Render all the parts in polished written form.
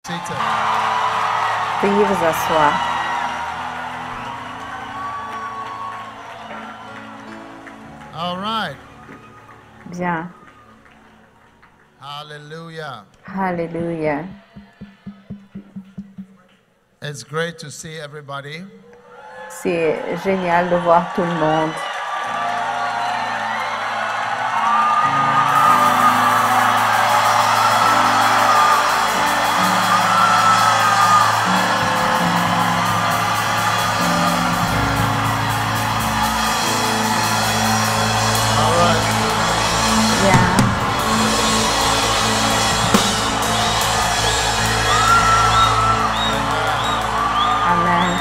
Seated. Veuillez vous asseoir. All right. Bien. Hallelujah. Alléluia. It's great to see everybody. C'est génial de voir tout le monde. All right. Bien. Amen.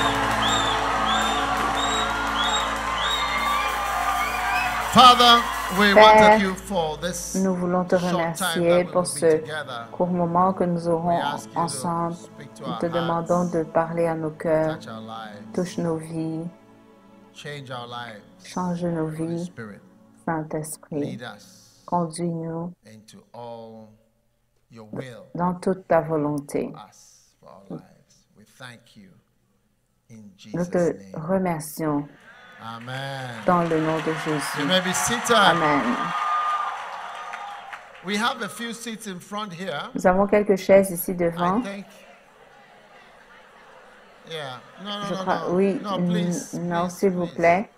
Father, we Père, want to thank you for this Nous voulons te short time remercier that we pour will be ce together. court moment que nous We aurons ask you to ensemble. speak to Nous our te demandons hearts, de parler à nos cœurs, touch our lives, touche nos vies, change our lives. change nos Holy vies. Spirit, Saint-Esprit, lead us conduis-nous into all your will dans toute ta volonté. for us, for our lives. We thank you in Nous Jesus' te name. remercions Amen. dans le nom de You Jésus. may be seated. Amen. We have a few seats in front here. Nous avons quelques chaises ici I devant. think. Yeah. No, Je no, no, crois, no. oui, No, please, non, please, s'il vous please. plaît,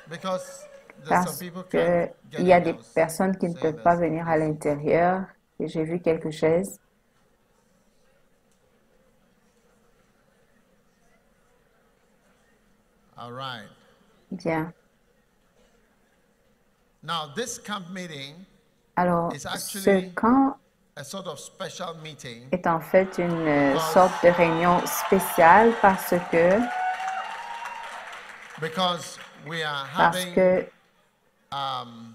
Because there's some parce people que can't get il y a in. des I was personnes qui ne saying peuvent pas there's venir à few seats. l'intérieur. Et j'ai vu quelques chaises. All right. Bien. Now, this camp meeting Alors, It's ce actually camp a sort of special meeting est en fait une sorte de réunion spéciale because we are parce having que um,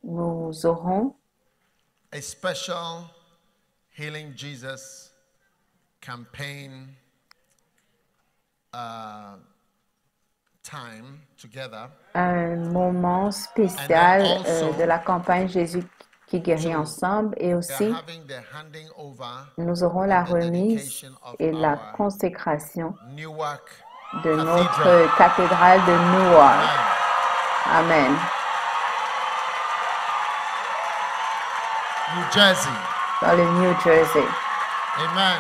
nous aurons a special Healing Jesus campaign time together. un moment spécial also de la campagne Jésus qui guérit to- ensemble et We are aussi having the handing over nous aurons la and the remise dedication of et la our consécration Newark de Cathedral. notre cathédrale de Newark. Amen. Amen. New Jersey. Dans le New Jersey. Amen.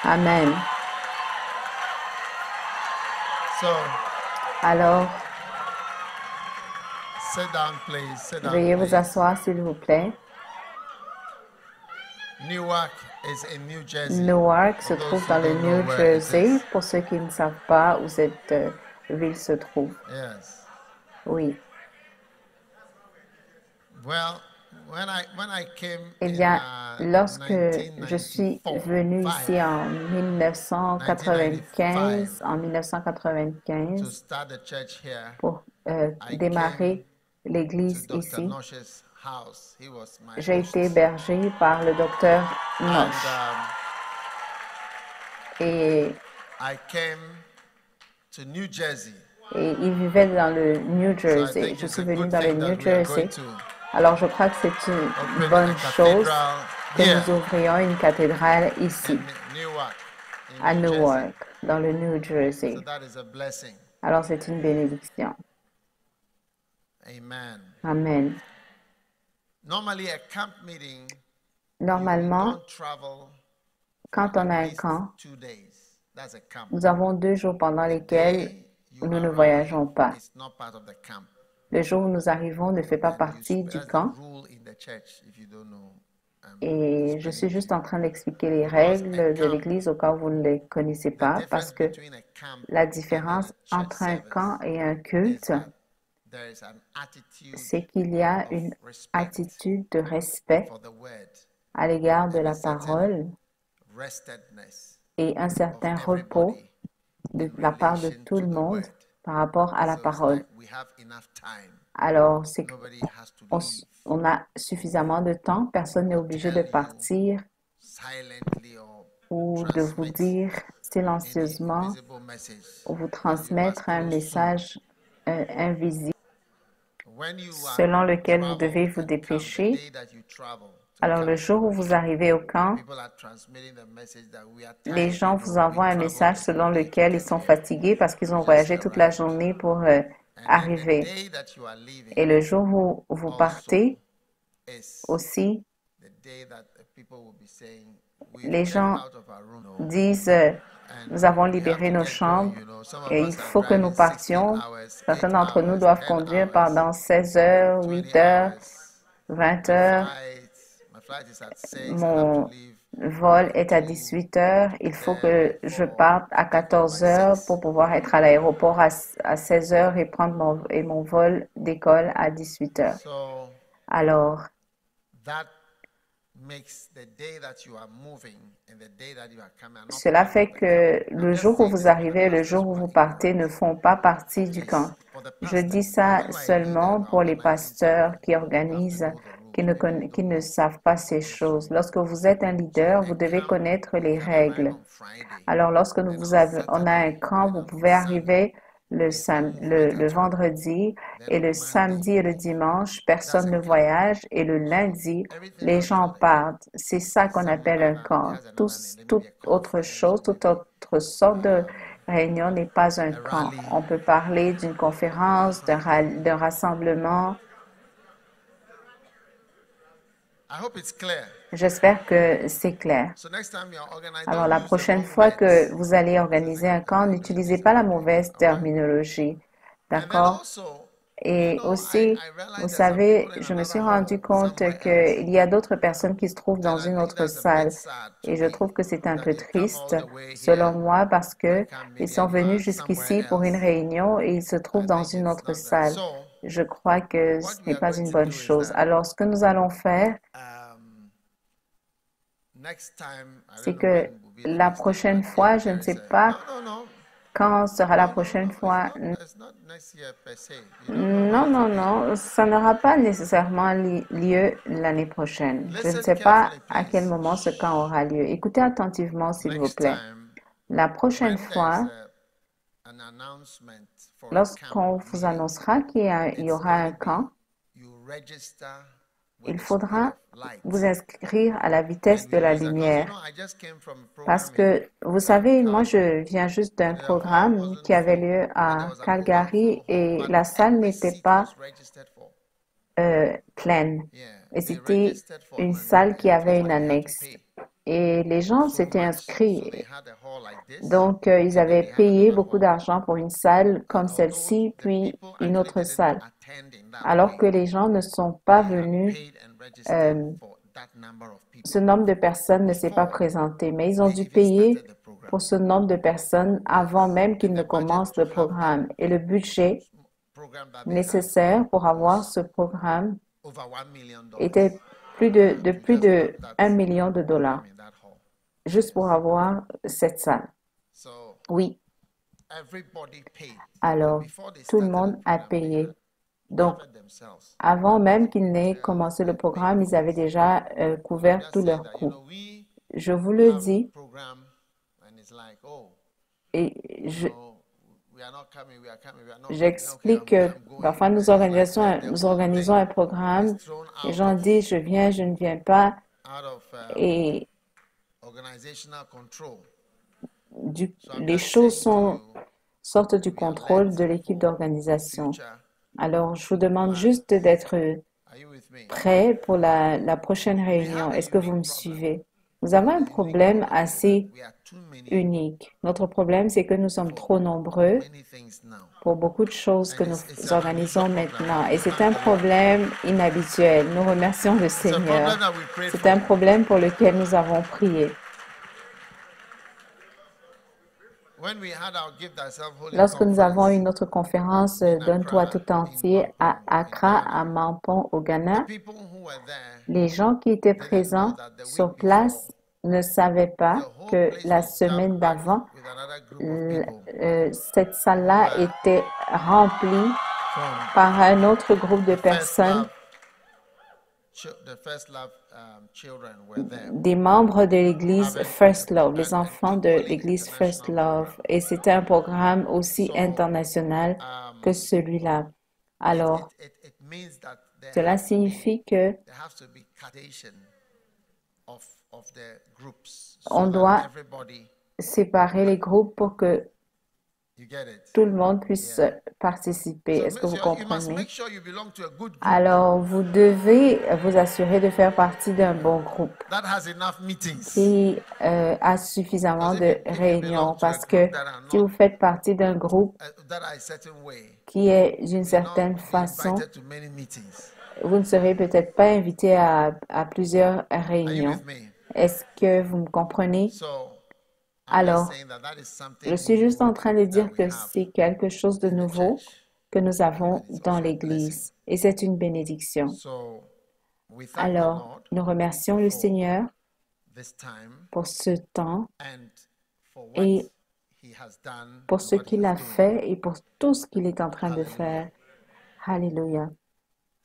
Amen. So Alors, sit down, please. Sit down, veuillez vous please. asseoir, s'il vous plaît. Newark is in New Jersey. Newark se For those trouve who dans le don't know New where it Jersey. is. Pour ceux qui ne savent pas où cette ville se trouve. Yes. Oui. Well, when I came Eh in bien, lorsque je suis 1994, venue ici en 1995, to 1995, start the church here, pour I démarrer to l'église Dr. ici, Nosh's house. He was my j'ai host. été hébergée par le docteur And Noche. Et I came to New Jersey. il vivait dans le New So I Jersey. think Je it's suis a venue good dans le thing New that we are Jersey. going to Alors, je crois que c'est une open a bonne chose cathedral que here nous ouvrions une cathédrale ici, in Newark, in à New Jersey. Newark, dans le New So Jersey. that is a blessing. Alors, c'est une bénédiction. Amen. Amen. Normally, a camp meeting, you Normalement, don't travel quand for on a at un least camp, 2 days. That's a camp. nous avons 2 jours pendant lesquels Day you nous ne arrive, voyageons pas. it's not part of the camp. Le jour où nous arrivons ne fait pas And partie du that's the camp. rule in the church, if you don't know. Et je suis explaining juste to en you. train d'expliquer les Because a règles de camp, l'Église au cas où vous ne les connaissez the pas, difference parce que between a camp la and différence a church entre un service camp et un is culte, that there is an attitude c'est qu'il y a of une respect attitude de respect for the word à l'égard de and a la certain parole restedness et un of certain repos everybody de in la part de relation tout to le the monde word. par rapport à la So it's parole. like we have enough time. Alors, c'est Nobody has to qu'on leave on a suffisamment de temps, personne n'est obligé de tell you partir silently or ou de vous transmit dire any silencieusement invisible message. ou vous But you transmettre must un close soon. message invisible When you are selon lequel vous devez traveled vous and come, the dépêcher. day that you travel Alors, le jour où vous arrivez au camp, people are transmitting the message that we are les tired. gens vous envoient un message selon We lequel ils get sont here. fatigués parce qu'ils ont voyagé toute la journée pour And then the arriver. day that you are leaving Et le jour où vous also partez is aussi, the day that the people will be saying, we've les checked gens out of our room disent, and nous avons we have libéré to nos get going. chambres You know, some of et il us are faut que nous driving 16 partions. hours, Certains 8 d'entre nous hours, doivent 10 conduire hours, pendant 16 heures, 20 8 heures, hours. 20 My heures. flight is at 6. I have to Mon leave vol at est à 2, 18 heures. Il faut que there je by 4, parte à get there by 14 heures 6. pour pouvoir être à l'aéroport à 16 heures et prendre mon vol d'école à 18 heures. So Alors, that makes the day that you are moving and the day that you are coming are not cela part fait of the que camp. I'm le just jour où saying vous this for the arrivez et le pastors jour où vous working in the partez ne house. font pas partie du camp. Please, for the Je pastors, dis ça when you are a leader, seulement you are pour les organizing pasteurs something, qui you have to organisent, know the rules. Many qui don't ne know savent pas ces those choses. rules. Lorsque vous êtes un So leader, vous a devez camp, connaître you les can arrive règles. on Friday, Alors, lorsque then on on a un Saturday, camp, then vous on pouvez Sunday, arriver there's no movement le at all. vendredi Then et on le Monday, samedi et le dimanche, that's personne a ne camp. voyage et le lundi, Everything les else is gens not a camp. partent. C'est ça qu'on Assembly appelle un rather, it camp. has another name. There may be Toute a autre conference chose, or toute maybe autre sorte de um, réunion n'est pas un a camp. rally. On peut parler d'une conférence, d'un rassemblement. I hope it's clear. J'espère que c'est clair. So next time you're organized, Alors, don't la use the prochaine wrong fois que words. vous allez This is organiser un a camp, camp. n'utilisez This is pas la not a camp. mauvaise All right? terminologie. And then D'accord? also, you Et know, aussi, I vous realized there's some savez, people in je me another suis rendu hall compte somewhere else. qu'il y a d'autres personnes qui se trouvent dans And I une think autre that's a bit salle. sad to Et je me trouve que c'est un that peu you've come all triste, the way selon here moi, parce for a que camp ils meeting sont and you venus are somewhere jusqu'ici pour une else. réunion et ils se trouvent I dans think une it's autre not right. salle. So, Je crois que ce what we n'est are pas going une to bonne do is chose. that Alors, ce que nous allons faire, next time, I c'est don't know que when will be the la next time, prochaine but if fois, je there ne is sais a pas no, quand sera la no, no, prochaine no. fois. It's not next year per se. You don't know when Non, it non, will be. non, ça n'aura pas nécessairement lieu l'année prochaine. Je ne Listen sais pas carefully, à quel please. moment ce camp aura lieu. Écoutez attentivement, s'il vous Next plaît. time, La prochaine when there is fois, an announcement for a camp lorsqu'on vous meeting, annoncera il y it's aura going un to be camp, you register with il the speed faudra of light. vous inscrire à la Then vitesse de we la use that because you know lumière. I just came from a Parce program in que, vous savez, moi, Calgary, je viens juste d'un and the hall programme wasn't qui avait full, lieu but there à was an Calgary overflow hall, et but la salle every n'était seat pas was registered for. pleine. Yeah, Et they c'était registered for une and salle qui it was avait une like you had to annexe. pay Et les gens so s'étaient much. So inscrits. they had a hall like this, Donc, ils and then avaient they had payé another beaucoup hall. d'argent pour une salle And comme although celle-ci, the puis people une actually autre didn't salle. attend in that Alors que way, les gens ne sont pas they had venus, paid and registered euh, for that number of ce people nombre de personnes ne s'est pas before présenté, mais ils ont they dû even payer started the program. pour ce nombre de personnes avant même qu'ils And ne the budget commencent to le have that programme. Et le budget program that they had nécessaire pour avoir was ce programme over $1 million était to plus just de have that 1 million de dollars, program in that hall. juste pour avoir cette salle. So Oui, everybody paid. And alors before they tout le started the monde a program, they payé. had Donc, covered themselves avant même qu'ils with n'aient hotels commencé le and many programme, ils avaient things. déjà So I'm couvert just tous saying leurs that, you coûts. know, we Je vous le have dis program and it's like, oh, et you know, we are not coming, we are coming, we are not coming. Okay, j'explique que I'm going. parfois Then it's like the nous whole organisons thing un programme, is thrown les gens disent je viens, je ne viens pas out of et organizational control. So I'm les just choses saying to you, sortent du we are contrôle led de l'équipe for d'organisation. future Alors, je vous demande plan. juste d'être Are you with me? prêt pour la prochaine We réunion. have a Est-ce que vous me unique problem. suivez? Nous We have avons a un unique problème problem is assez that we are too many unique. Notre problème, c'est que nous sommes for trop nombreux many things now. pour beaucoup de choses que And nous it's an organisons unusual problem. maintenant. Et We c'est thank un the Lord. problème inhabituel. Nous remercions le It's a problem Seigneur. that we prayed C'est un for. problème pour lequel nous avons prié. When we had our Give Thyself Holy Lorsque nous avons eu conference notre conférence in Donne-toi Accra, tout in entier à Mampong, in Accra, à Ghana, Mampong, au the Ghana, people who were there les gens qui étaient didn't know présents that the sur week before, place ne savaient the pas whole que place la was semaine jam-packed d'avant, with another group of people cette who salle-là were était remplie from par un autre groupe de the First personnes. Love, the First Love children were there. Des membres de l'église Having First Love, les an enfants de equally l'église First international Love. program. Et c'était un programme aussi So international que celui-là. Alors, it means that cela signifie que there has to be catation of the groups On so that doit everybody, séparer les groupes pour que you get it? tout le monde puisse Yeah. participer. So Est-ce que vous you must comprenez? make sure you belong to a good group Alors, vous devez vous assurer de faire partie d'un bon groupe that has enough meetings. qui a suffisamment Because de if you réunions. belong to a Parce que group that are si vous not faites partie d'un groupe that are a certain way, qui est you d'une may not certaine be façon, invited to many meetings. vous ne serez peut-être pas invité à plusieurs Are you réunions. with me? Est-ce que vous me comprenez? So I'm just Alors, saying that that is something je suis juste new en train de that dire we que have c'est quelque chose de in the nouveau church, que nous avons and it's dans also a blessing. l'Église. Et c'est une bénédiction. So we thank the Alors, Lord nous remercions le for Seigneur this time pour ce temps and for what et He has done pour and ce what qu'il He's a doing. fait et pour tout ce qu'il est en train de Hallelujah. faire. Alléluia.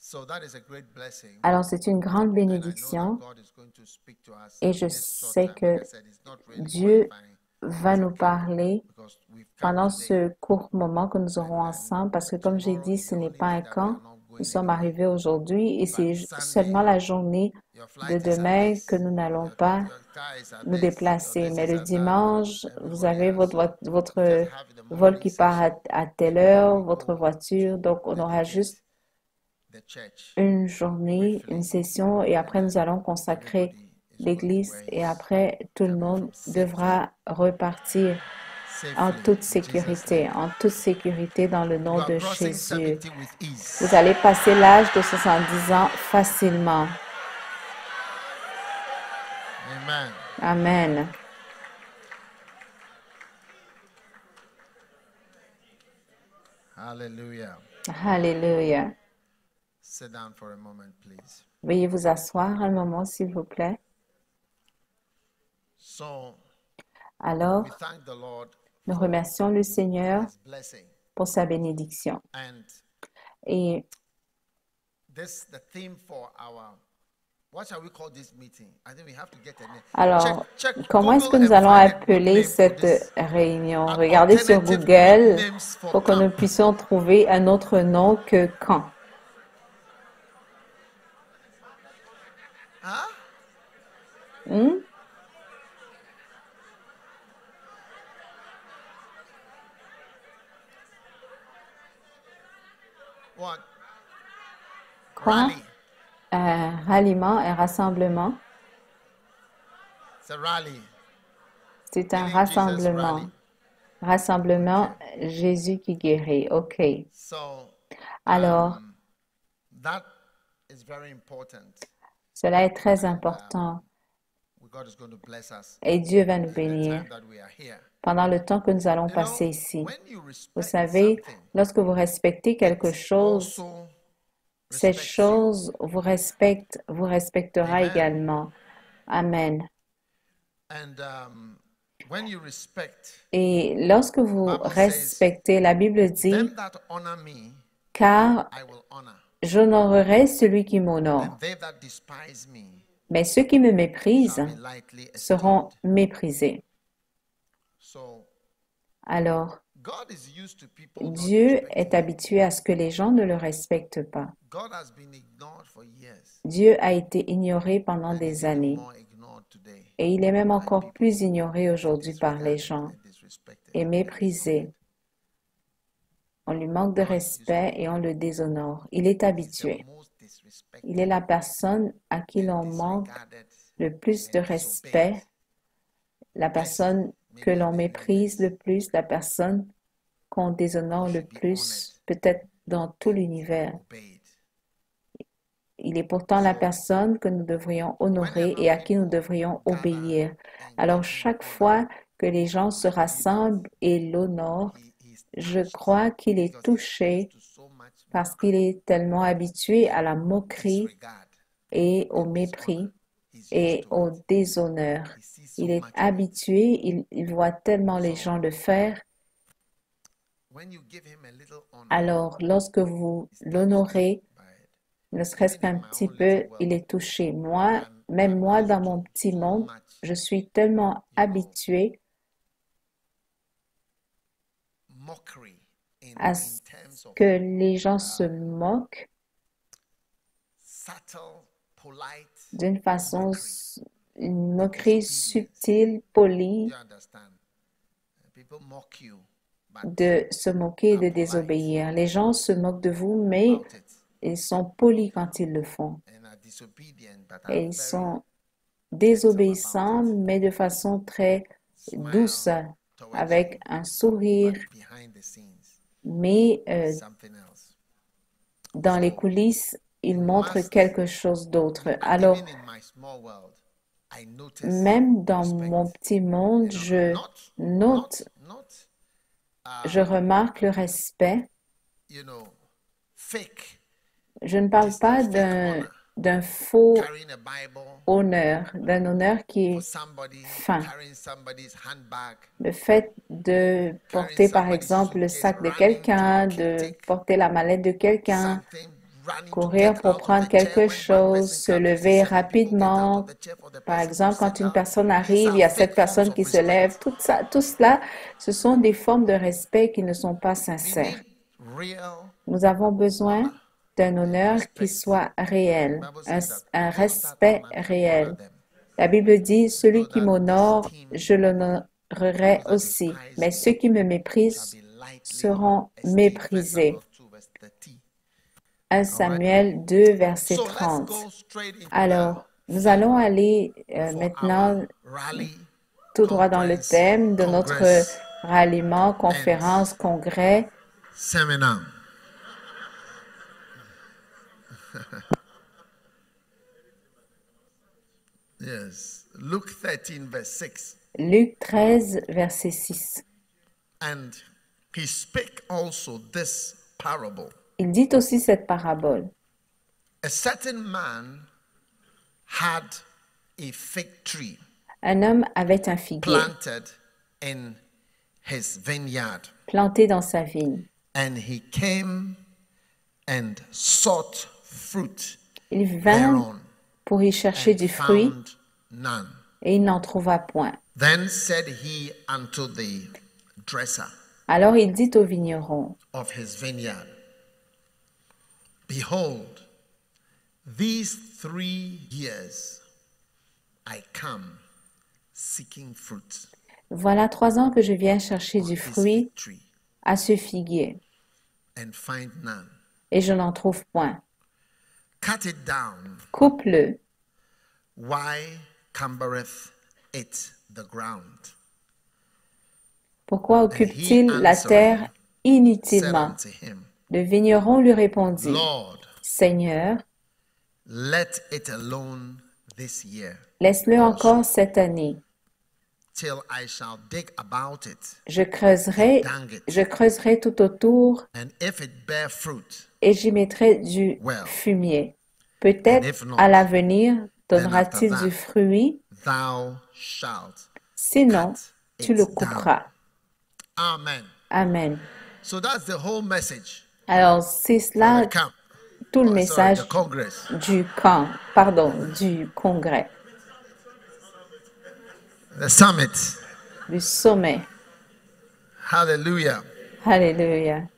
So that is a great blessing. Alors, c'est une grande And I know that bénédiction God is going to speak to us et in je this short sais time. Like que I said, it's not really Dieu qualifying. va It's nous okay parler because we've come pendant today. ce court moment que nous aurons And ensemble parce que, comme j'ai tomorrow dit, is ce the n'est only pas un day that we are camp. not Nous going sommes anywhere. arrivés aujourd'hui et But c'est seulement Sunday, la journée your de flight is at demain que this. nous n'allons Your pas car is at nous this. Your déplacer. this Mais is le at that. dimanche, vous Everybody avez has. So we just votre have the vol morning qui part session, à telle and then heure, we votre go voiture. Donc, to on aura dedicate juste the church une journée, une briefly, session et and après nous then allons consacrer everybody is going to l'église where et he's après tout le coming monde from safely. devra repartir en Safely toute in Jesus' name. sécurité dans le You nom are de crossing Jésus. 70 with ease. Vous allez passer l'âge de 70 ans facilement. Amen. Amen. Hallelujah. Alléluia. Sit down for a moment, please. Veuillez vous asseoir un moment, s'il vous plaît. So Alors, we thank the Lord nous for remercions le Seigneur His blessing. pour sa bénédiction. And Et the theme for what shall we call this meeting? I think we have to get a name. alors, Check comment est-ce que Google nous and allons find a good appeler name for cette this. réunion? An Regardez sur alternative Google good names for pour que nous camp. puissions trouver un autre nom que camp. Huh? Hmm? What? Quoi? Rally. Un ralliement, un rassemblement. It's a rally. C'est un Healing Jesus rassemblement. rally. Rassemblement, Jésus qui guérit. OK. So Alors, that is very important. cela est très And important God is going to bless us et Dieu va nous in the bénir time that we are here. pendant le temps que nous allons You know, passer ici. when you Vous respect savez, something, lorsque vous respectez quelque it chose, also cette respects you. chose vous respectera Amen. également. Amen. And when you respect, Et lorsque vous Bible says, respectez, la Bible dit, them that honor me, car I will honor. j'honorerai celui qui m'honore, And they that despise me mais ceux qui me méprisent shall be lightly seront esteemed. méprisés. So Alors, God is used to people not Dieu respecting est him. habitué à ce que les gens ne le respectent pas. God has been ignored for years. Dieu a été ignoré pendant And he's des even années more ignored today. et il est même by encore people, plus ignoré aujourd'hui par les disregarded gens and disrespected et and méprisé. dishonored. On lui manque de God is used to respect it. et on le déshonore. Il est He's the habitué. most Il disrespected est la personne à qui l'on and manque disregarded le plus de and respect, disobeyed la personne que maybe in l'on the méprise universe. le plus, la personne qu'on déshonore Who le should be plus, peut-être dans tout l'univers. obeyed. Il est pourtant la So personne que nous devrions honorer whenever et à qui nous people devrions gather obéir. and Alors, give him chaque honor, fois que les gens se I believe that rassemblent et l'honorent, he's je touched crois qu'il est because he's touché used to so much parce qu'il mockery est tellement habitué à la and moquerie disregard et au and mépris dishonor. He's used et to au it. déshonneur. He sees so Il est much of it. habitué, il voit tellement les So gens le faire. when you give him a little honor, Alors, lorsque vous he's touched l'honorez, by it. ne serait-ce Even qu'un in my petit own peu, little il world, est touché. Moi, même I'm moi, used dans mon to petit so monde, much, je suis tellement you know, habitué mockery à in ce terms of que les gens se moquent subtle, polite d'une façon mockery. une moquerie subtile, polie, You understand? People mock you, but de se moquer et de are polite désobéir. Les gens se moquent de vous, mais about it ils sont polis quand ils le font. and are disobedient, but Et are ils very sont gentle désobéissants, about it. mais de façon très Smile douce, towards avec you, un sourire, but behind the scenes, mais something else. dans les So coulisses, ils you montrent must, quelque chose d'autre. even Alors, in my small world, I notice même dans respect. mon petit monde, je note, Not, je remarque le respect. you know, fake, Je ne parle pas fake honor. d'un faux Carrying a Bible honneur, d'un honneur qui for est somebody, fin. carrying somebody's handbag, Le fait de porter, par exemple, le sac de quelqu'un, de porter la mallette de quelqu'un, something, running to courir get pour out of prendre the chair quelque when one chose, person se comes, you see lever 7 people get out rapidement. of the chair for the Par person to exemple, quand sit une down. personne These arrive, il y are a cette fake personne forms qui of se lève. respect. Tout cela, ce sont des formes de respect qui ne sont pas We sincères. need real Nous avons besoin honor d'un and honneur qui respect. soit réel, The Bible says that un those that respect honor me, I honor réel. them. La Bible dit, celui Those qui that m'honore, esteem je me, l'honorerai those that aussi. despise Mais me, ceux qui me shall méprisent be lightly seront esteemed. First méprisés. Samuel 2, verse 30. 1 All right. Samuel 2, verset So let's 30. go straight into Alors, the nous theme allons aller for maintenant our rally, tout droit dans le conference, thème de notre congress, ralliement, and conférence, congrès. seminar. Yes. Luke 13, verse 6. Luc 13, verset 6. And he spake also this parable. Il dit aussi cette parabole. A certain man had a fig tree Un homme avait un figuier planted in his vineyard, planté dans sa vigne. and he came and sought fruit Il vint thereon, pour y chercher and du fruit, found none. et il n'en trouva point. Then said he unto the dresser Alors il dit au vigneron, of his vineyard, Behold, these 3 years I come seeking fruit voilà 3 ans que je viens chercher on du this fruit fig tree à ce figuier, and find none. et je n'en trouve point. Cut it down. Coupe-le. Why cumbereth it the ground? Pourquoi he occupe-t-il la terre Said inutilement? unto him, Le vigneron lui répondit, Lord, Seigneur, let it alone this year, laisse-le also, encore cette année. till I shall dig about it, Je creuserai tout autour and if it bear fruit, et j'y mettrai du well, fumier. and Peut-être if not, à l'avenir then donnera-t-il after du that, fruit, thou shalt sinon cut tu le it down. couperas. Amen. Amen. So that's the whole message Alors, c'est for cela the camp. tout le Sorry, message the congress. du congrès, The summit. du sommet. Hallelujah. Alléluia.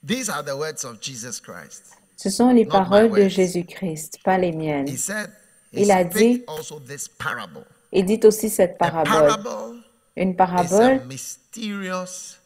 These are the words of Jesus Christ. Ce sont les Not my paroles de words. Jésus-Christ, pas les miennes. He said, Il a dit, also this parable. il dit aussi cette A parabole. parable Une is a parabole mysterious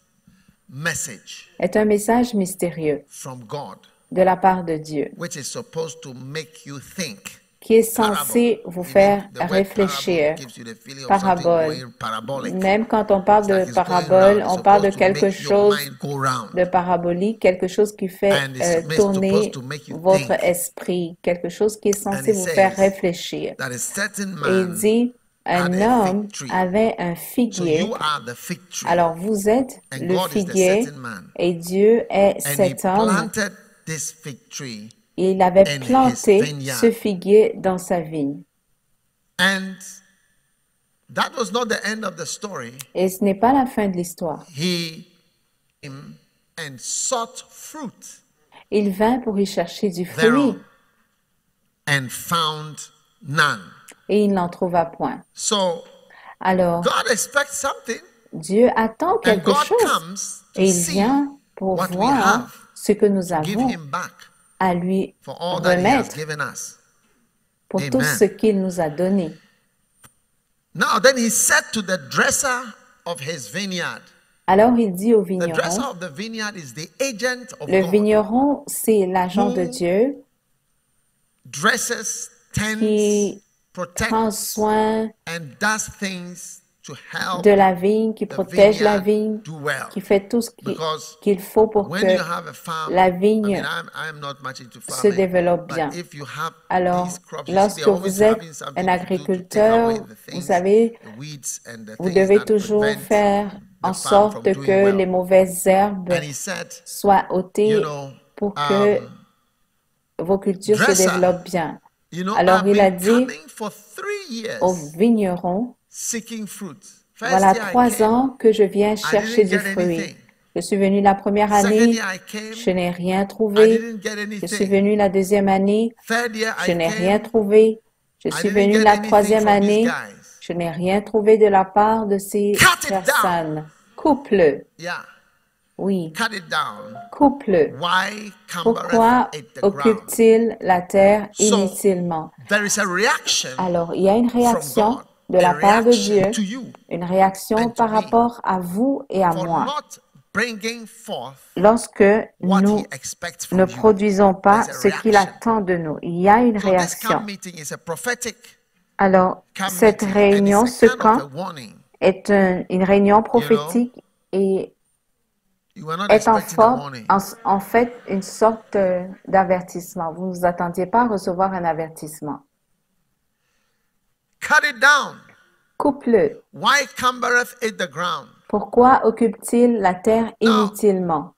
message est un message mystérieux from God, de la part de Dieu, which is supposed to make you think. qui est censé vous faire Even the word réfléchir. parable gives you the feeling of Parabole. something going parabolic. Même quand on parle It's like de it's going parabole, round. It's on parle de supposed to quelque make your chose mind go round. de parabolique, quelque chose qui fait And it's tourner supposed to make you votre think. esprit, quelque chose qui est And censé he vous faire says réfléchir. that a certain Et il man dit, had un a homme fig tree. avait un So figuier. you are the fig tree. Alors vous êtes And le God is the figuier certain man. et Dieu est And he cet homme. planted this fig tree. Et il avait in his planté vineyard. ce figuier dans sa vigne. And that was not the end of the story. Et ce n'est pas la fin de l'histoire. He came and sought fruit Il vint pour y chercher du fruit thereon and found none. et il n'en trouva point. So Alors, God expects something, Dieu attend and quelque God chose comes to et il see vient pour what we voir have, ce que nous give avons him back à lui for all that he has remettre given us. pour tout Amen. ce qu'il nous a donné. Now then he said to the dresser of his vineyard. Alors il dit au The dresser vigneron, of the vineyard is the agent of le God vigneron, c'est l'agent de who Dieu dresses, tends, qui prend protects, soin and does things to help de la vigne, qui the protège la vineyard vigne, do well. qui fait tout ce Because qu'il faut pour when que you have a farm, la I mean, vigne I'm not much into se farming, développe but bien. if you have Alors, these crops, you see, lorsque they're always vous êtes having un something to do to take agriculteur, away the vous things, savez, the weeds and the vous things devez that toujours prevent faire en the farm from sorte doing que les well. mauvaises herbes And he said, soient you ôtées know, pour que vos cultures se dresser, développent bien. you know, Alors, I've il a been dit coming for 3 au years vigneron, seeking fruit. First voilà year I 3 came, ans que je viens I chercher didn't du get fruit. anything. Je suis venu la première Second année, year I came, je n'ai rien I trouvé. didn't get Je suis anything. venu la deuxième année, Third year je I n'ai rien came, trouvé. Je I suis didn't venu get la anything troisième from these année, guys. je n'ai rien trouvé de la part de ces Cut it down. personnes. Coupe-le, Yeah, oui, cut it down. coupe-le. Why cumbereth Pourquoi it the ground? occupe-t-il la terre So inutilement? there is a reaction Alors, il y a une from réaction God, de a la part de reaction Dieu, to you une réaction and to par me rapport à vous et à for moi. not bringing forth Lorsque what nous he expects ne from you. produisons pas There's a ce qu'il reaction. attend de nous, il y a une So this réaction. camp meeting is a prophetic Alors, camp cette meeting, and réunion, it's ce a kind of a camp, warning. est une réunion prophétique et You were not est expecting a warning. en fait une sorte d'avertissement. Vous ne vous attendiez pas à recevoir un avertissement. Cut it down. Coupe-le. Why cumbereth it the ground? Pourquoi occupe-t-il la terre inutilement?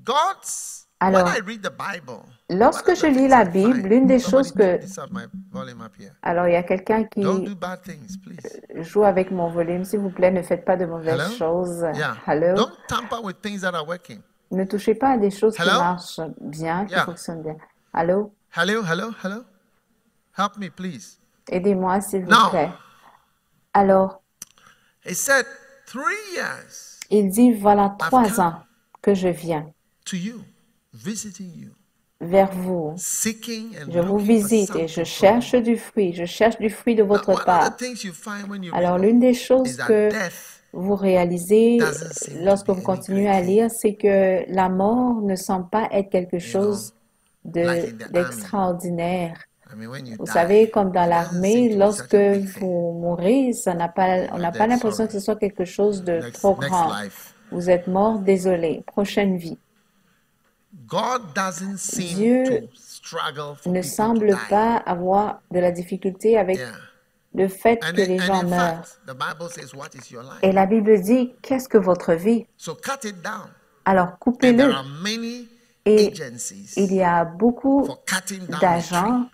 God's. Alors, When I read the Bible, lorsque one of je the lis things la I Bible, find- l'une des Somebody choses take que... this up, my volume up here. Alors, il y a quelqu'un Don't qui do bad things, please. joue avec mon volume. S'il vous plaît, ne faites pas de mauvaises Hello? choses. Yeah. Hello? Don't tamper with things that are working. Ne touchez pas à des choses qui Hello? marchent bien, qui Yeah. fonctionnent bien. Allô? Hello, hello, hello. Help me, please. Aidez-moi, s'il vous Now. plaît. Alors, He said, 3 years il dit, voilà I've 3 come ans que je viens to you, visiting you, vers vous. seeking and Je vous looking for visite et je something from cherche you. du fruit. Je cherche du fruit de Now, votre one of part. the things you find when you Alors, read l'une des is choses that que death vous réalisez doesn't seem to lorsque be vous any continuez great à thing, lire, c'est que la mort ne semble pas être quelque you know, chose like in the army. d'extraordinaire. I mean, when you Vous die, savez, comme dans it doesn't seem l'armée, to be lorsque such a big thing. vous mourrez, on n'a You're pas dead, l'impression sorry. que ce soit quelque chose de Next trop grand. life. Vous êtes mort, désolé. Prochaine vie. God doesn't seem Dieu to struggle for ne people to semble die. pas avoir de la difficulté avec Yeah. le fait And que les in gens meurent. fact, the Bible says, what is your life? Et la Bible dit, qu'est-ce que votre vie? So cut it down. Alors And there coupez-le. are many Et agencies il y a beaucoup for cutting down a d'agents tree.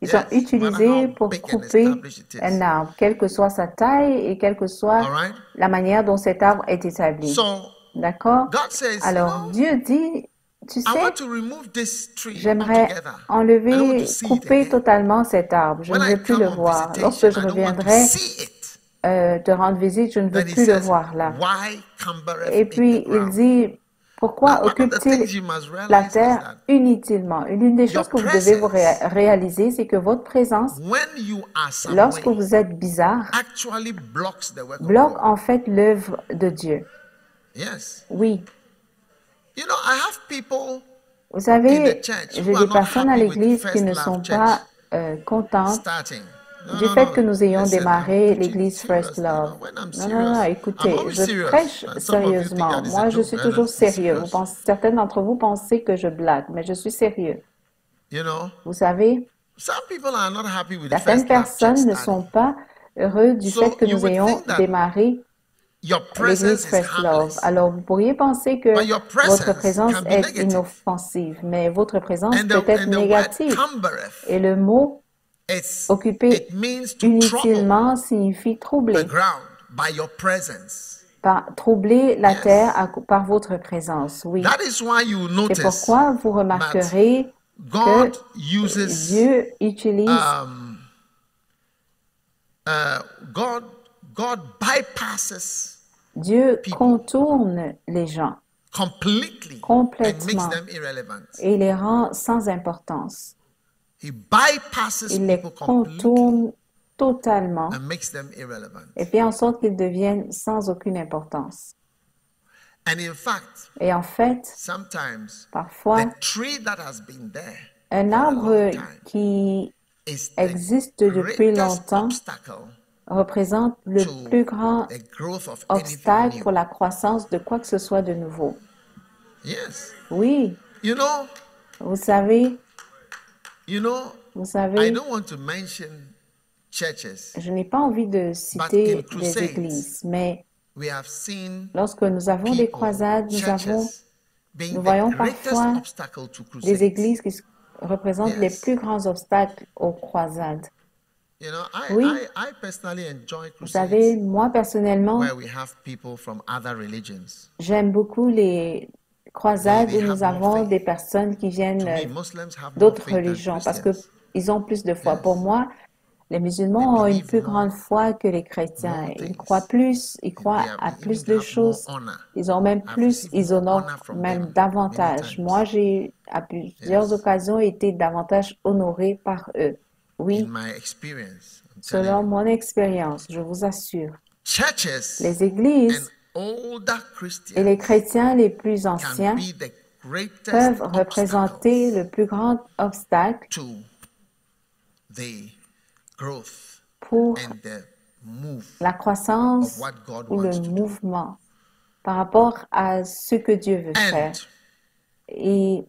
qui sont Yes, no matter utilisés how pour big and couper established it un is. arbre, quelle que soit sa taille et quelle que soit All right? la manière dont cet arbre est établi. So D'accord? God says, Alors Dieu dit, tu I sais, want to remove this tree j'aimerais altogether. I don't want enlever, to see it couper again. totalement cet arbre. Je When ne I veux plus come le on voir. Lorsque visitation, je I don't want to reviendrai see it. te rendre visite, je ne veux Then he plus le says, voir là. why cumbereth Et it puis the il ground? dit, pourquoi Now, one of the occupe-t-il things you must la realize is terre that inutilement? Une des your choses que vous devez vous presence, réaliser, c'est que votre présence, when you are some lorsque way, vous êtes bizarre, actually blocks the work of bloque God. en fait l'œuvre de Dieu. Yes. Oui. You know, I have people Vous in savez, the church j'ai who are des not personnes à happy with l'église qui First ne Love sont Church pas contentes starting. No, du no, fait no. que nous ayons Listen, I'm démarré preaching l'église First seriously. Love. When I'm Non, non, non, serious, I'm écoutez, always je serious. prêche And some of you think sérieusement. that is a Moi, je joke. suis No, toujours no, I'm sérieux. serious. Certains d'entre vous pensez que je blague, mais je suis sérieux. You know, Vous savez, some people are not happy with the certaines First Love Church personnes ne sont starting. pas heureux du fait So que you nous would ayons think that démarré your l'église presence is First Love. harmless, Alors, vous pourriez penser que but your votre presence présence can be est negative. inoffensive, mais votre présence And peut être the word négative. cumbereth, Et le mot occuper it means to trouble inutilement signifie the troubler. ground by your presence. Troubler la Yes. terre par votre présence, oui. That is why you C'est notice pourquoi vous remarquerez God que uses Dieu utilise, God bypasses Dieu people contourne les gens completely and makes complètement them irrelevant. et les rend sans importance. He bypasses Il les people completely contourne totalement and makes them irrelevant. et fait en sorte qu'ils deviennent sans aucune importance. And in fact, Et en fait, sometimes parfois, the tree that has been there un for a arbre long time qui is the existe depuis greatest longtemps obstacle représente le to plus grand the growth of anything obstacle new. pour la croissance de quoi que ce soit de nouveau. Yes. Oui, You know, vous savez, you know, vous I savez, don't want to mention churches, je n'ai pas envie de but in citer des crusades, églises, mais we have seen lorsque nous avons des people, croisades, churches, being nous the voyons greatest parfois obstacle to des crusades. églises qui représentent les Yes. plus grands obstacles aux croisades. You know, Oui, I personally enjoy vous savez, crusades moi personnellement, where we have people from other religions. j'aime beaucoup les croisades They où nous have more avons faith. des personnes qui viennent To me, Muslims have more d'autres faith than religions parce que Christians. ils ont plus de foi. Pour Yes. moi, les They musulmans ont une believe plus more, grande foi que les chrétiens. more Ils croient things. plus, ils croient à Even plus they de have more choses. honor. Ils ont même I've plus, received ils more honorent honor from même them many davantage. Moi, times. j'ai à plusieurs Yes. occasions été davantage honorée par eux. In Oui, my experience, I'm telling selon you. mon expérience, je vous assure. Churches Les and églises older et les Christians chrétiens les plus can anciens be the greatest peuvent représenter obstacles le plus grand obstacle to the growth pour and the move la of croissance what God ou le wants to do. mouvement par rapport à ce que Dieu veut faire. And Et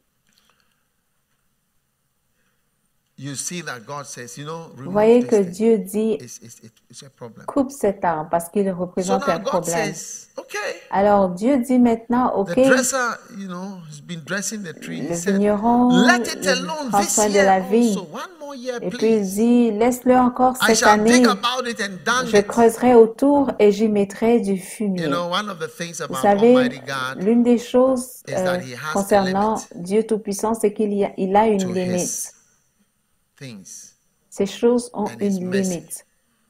you see that God says, you know, vous remove voyez que this thing. Dieu dit, It's a problem. coupe cet arbre parce qu'il So représente now un God problème. says, okay, Alors Dieu dit maintenant, the ok, dresser, you know, has been dressing the tree. He le said, vigneron let it alone prend this soin de year la vigne. also. One more year, Et puis il please. dit, laisse-le encore I cette shall dig année. about it and done Je it. creuserai autour et j'y mettrai du You fumier. know, one of the things Vous about savez, Almighty God l'une des choses is that He has a concernant limit Dieu Tout-Puissant, c'est qu'il il a to une His limite. things Ces choses ont and His une mercy. limite.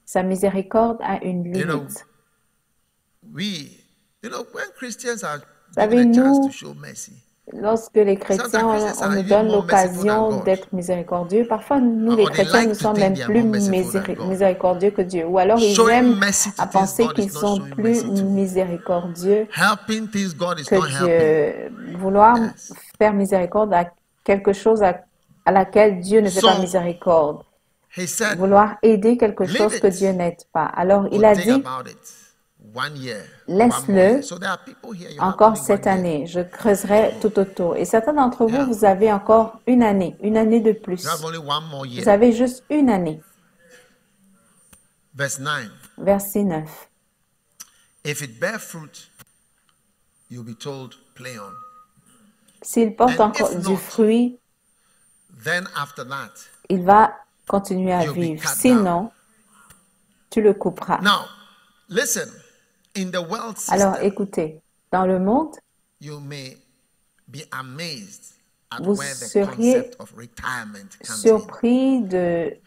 Sa miséricorde a une You know, limite. when Christians are Vous given savez, a chance to nous, show mercy, lorsque les chrétiens, sometimes Christians on are nous even donne more merciful than l'occasion God, d'être miséricordieux, parfois, nous, les or they chrétiens, nous like to sommes think même they are plus more merciful than God. miséricordieux que Dieu. Ou alors, ils Showing aiment mercy to à things penser God qu'ils is not sont showing plus mercy to. miséricordieux Helping things God is que not helping. Dieu. Vouloir Yes. faire miséricorde à quelque chose à laquelle Dieu ne fait pas So miséricorde. He said, Vouloir aider quelque leave chose que it Dieu n'aide pas. Alors, il or a dig dit, about it. 1 year, 1 more laisse-le year. So there are people here, you have encore only cette 1 year. année. Je creuserai tout autour. Et certains d'entre vous, Yeah. vous avez encore une année de You plus. have only 1 more Vous year. avez juste une année. Verse 9. Verset 9. If it bear fruit, you'll be told, play on. S'il porte And encore if du not, fruit, then after that, il va continuer à you'll be vivre. cut Sinon, tu le couperas. now, listen, in the world Alors, system, écoutez, dans le monde, you may be amazed at vous where the seriez concept of retirement comes in. surpris de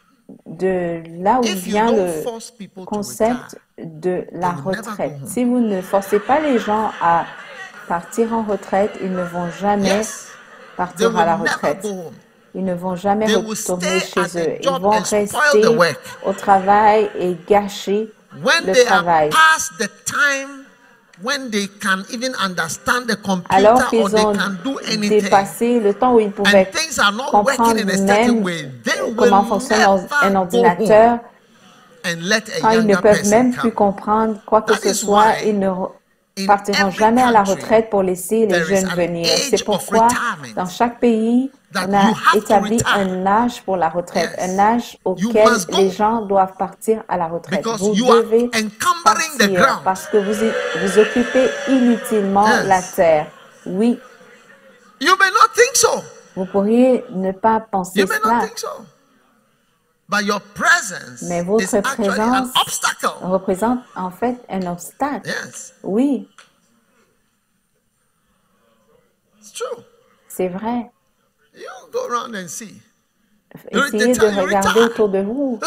là où If you vient don't le force people to concept retire, de la they will never go retraite. home. Si vous ne forcez pas les gens à partir en retraite, ils ne vont jamais Yes, they partir will à la never retraite. go home. Ils ne vont jamais They will retourner stay at chez eux. the Ils job vont and spoil the rester work. au travail et gâcher When le they are travail. past the time when they can even understand the Alors computer or qu'ils they ont can do anything, dépassé le temps où ils and pouvaient things are not comprendre working in a certain même way, they comment will fonctionne un never go ordinateur, home and let a quand ils ne younger peuvent person même plus come. comprendre quoi que That ce is soit, why ils ne in partiront every jamais à la country retraite pour laisser les there is jeunes an venir. age C'est of pourquoi dans retirement chaque pays, that on you a have to établi retire. un âge pour la retraite, un Yes, âge you auquel must les go gens doivent partir à la retraite. because Vous you are devez encumbering the partir ground. parce que vous occupez inutilement la Yes, terre. Oui, you may not think so. vous pourriez ne pas penser You may not cela, think so. But your presence mais is votre actually an présence obstacle. représente en fait un obstacle. Yes, Oui, it's true. c'est vrai. You go around and see. essayez de regarder autour de vous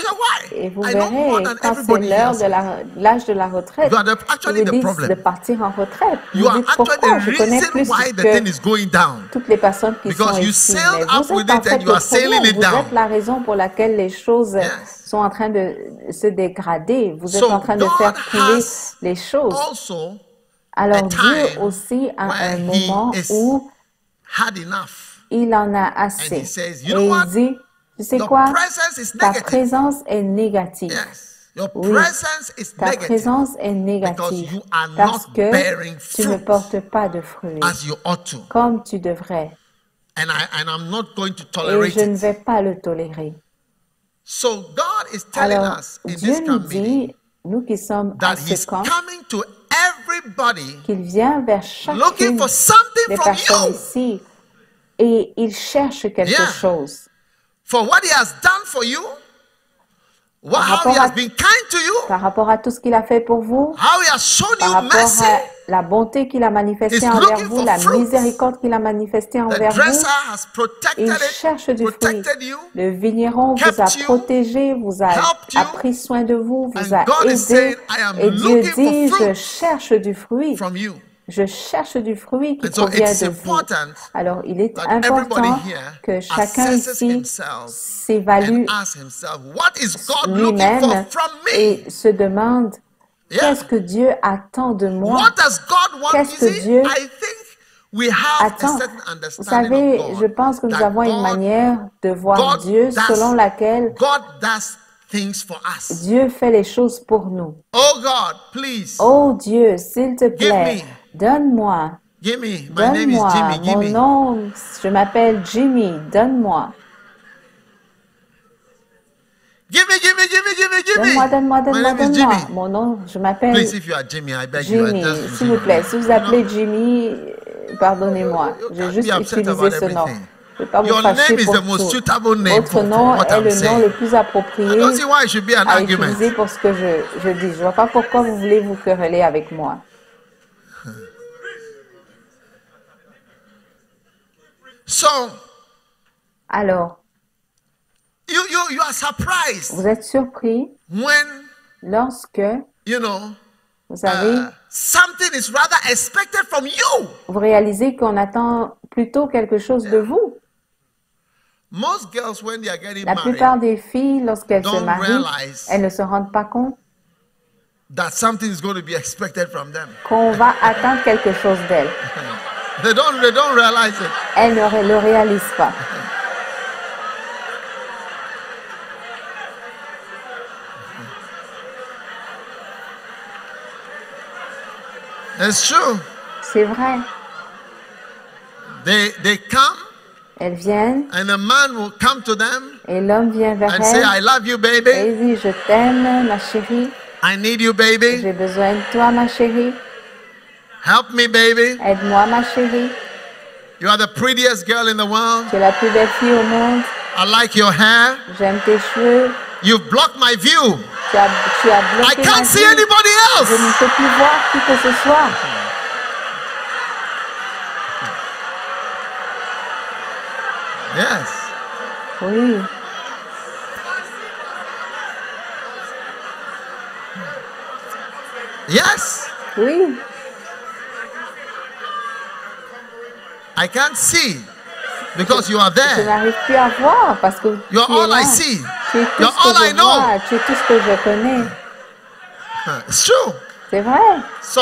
et vous verrez, quand c'est l'heure de l'âge de la retraite, ils vous disent de partir en retraite. Vous dites pourquoi? Je connais plus que toutes les personnes qui sont ici. Mais vous êtes en fait le problème. Vous êtes la raison pour laquelle les choses sont en train de se dégrader. Vous êtes en train de faire couler les choses. Alors Dieu aussi a un moment où il en a assez. Et il dit, tu sais quoi? Ta présence est négative. Oui, ta présence est négative parce que tu ne portes pas de fruits comme tu devrais. Et je ne vais pas le tolérer. Alors, Dieu nous dit, nous qui sommes à ce camp, qu'il vient vers chacune des personnes ici et il cherche quelque chose. Par rapport à tout ce qu'il a fait pour vous, par rapport à la bonté qu'il a manifestée envers vous, la miséricorde qu'il a manifestée envers vous, il cherche du fruit. Le vigneron vous a protégé, vous a pris soin de vous, vous a aidé. Et Dieu dit, je cherche du fruit. Je cherche du fruit qui provient de vous. Alors, il est important que chacun ici s'évalue lui-même et se demande, qu'est-ce que Dieu attend de moi? Qu'est-ce que Dieu attend? Vous savez, je pense que nous avons une manière de voir Dieu selon laquelle Dieu fait les choses pour nous. Oh Dieu, s'il te plaît, donne-moi. Donne-moi. Mon nom, je m'appelle Jimmy. Donne-moi. Donne-moi, donne-moi, donne-moi, donne-moi. Mon nom, je m'appelle Jimmy. S'il vous plaît, si vous appelez Jimmy, pardonnez-moi. J'ai juste utilisé ce nom. Je ne vais pas vous fâcher pour tout. Votre nom est le nom le plus approprié à utiliser pour ce que je dis. Je ne vois pas pourquoi vous voulez vous quereller avec moi. Alors, vous êtes surpris lorsque, vous savez, vous réalisez qu'on attend plutôt quelque chose de vous. La plupart des filles, lorsqu'elles se marient, elles ne se rendent pas compte qu'on va attendre quelque chose d'elles. Elles ne le réalisent pas. C'est vrai. Elles viennent et l'homme vient vers elles et il dit, je t'aime, ma chérie. J'ai besoin de toi, ma chérie. Help me, baby. Aide-moi, ma chérie. You are the prettiest girl in the world. Tu es la plus belle fille au monde. I like your hair. J'aime tes cheveux. You've blocked my view. Tu as bloqué I can't see anybody else. Je ne peux plus voir qui que ce soit. Yes. Oui. Yes. Oui. I can't see because you are Je there. n'arrive plus à voir parce que You are tu es all là. I see. Tu es tout You're ce que all I je know. vois. Tu es tout ce que je connais. It's true. C'est vrai. So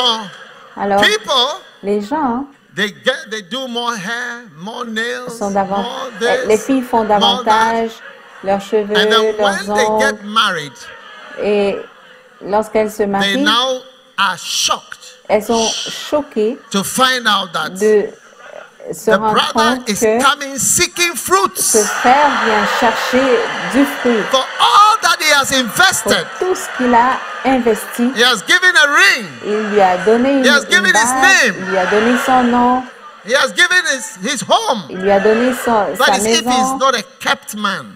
Alors, people, les gens they do more hair, more nails, sont more this, les filles font more that. davantage leurs cheveux, And then leurs when they ongles. get married, Et lorsqu'elles se they marient, now are shocked elles sont choquées to find out that de se the rendre brother compte is que coming seeking ce fruits frère vient chercher du fruit for all that he has pour invested. tout ce qu'il a investi. He has given a ring. Il lui a donné He has une given his bague, name. il lui a donné son nom, He has given his home. il lui a donné sa That is if he's maison. not a kept man.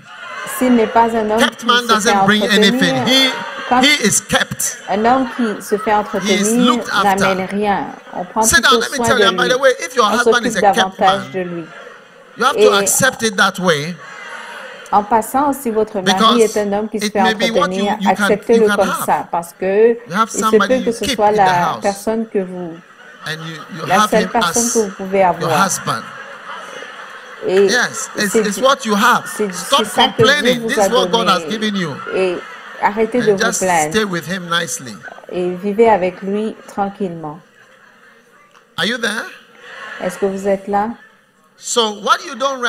S'il n'est pas un homme Kept qui man se fait doesn't bring anything. entretenir, quand He is kept. un homme qui se fait He is entretenir looked after. n'amène rien. On prend Sit down, plutôt let me soin tell de you, by lui. the way, if your On husband is s'occupe a kept davantage de man, lui. you have to Et accept it that way. En passant, si votre mari est un homme qui se fait entretenir, acceptez-le comme ça, parce que il se peut que ce soit la personne que vous, la seule personne que vous pouvez avoir. Et c'est ça que Dieu vous a donné. Et arrêtez de vous plaindre. Et vivez avec lui tranquillement. Est-ce que vous êtes là?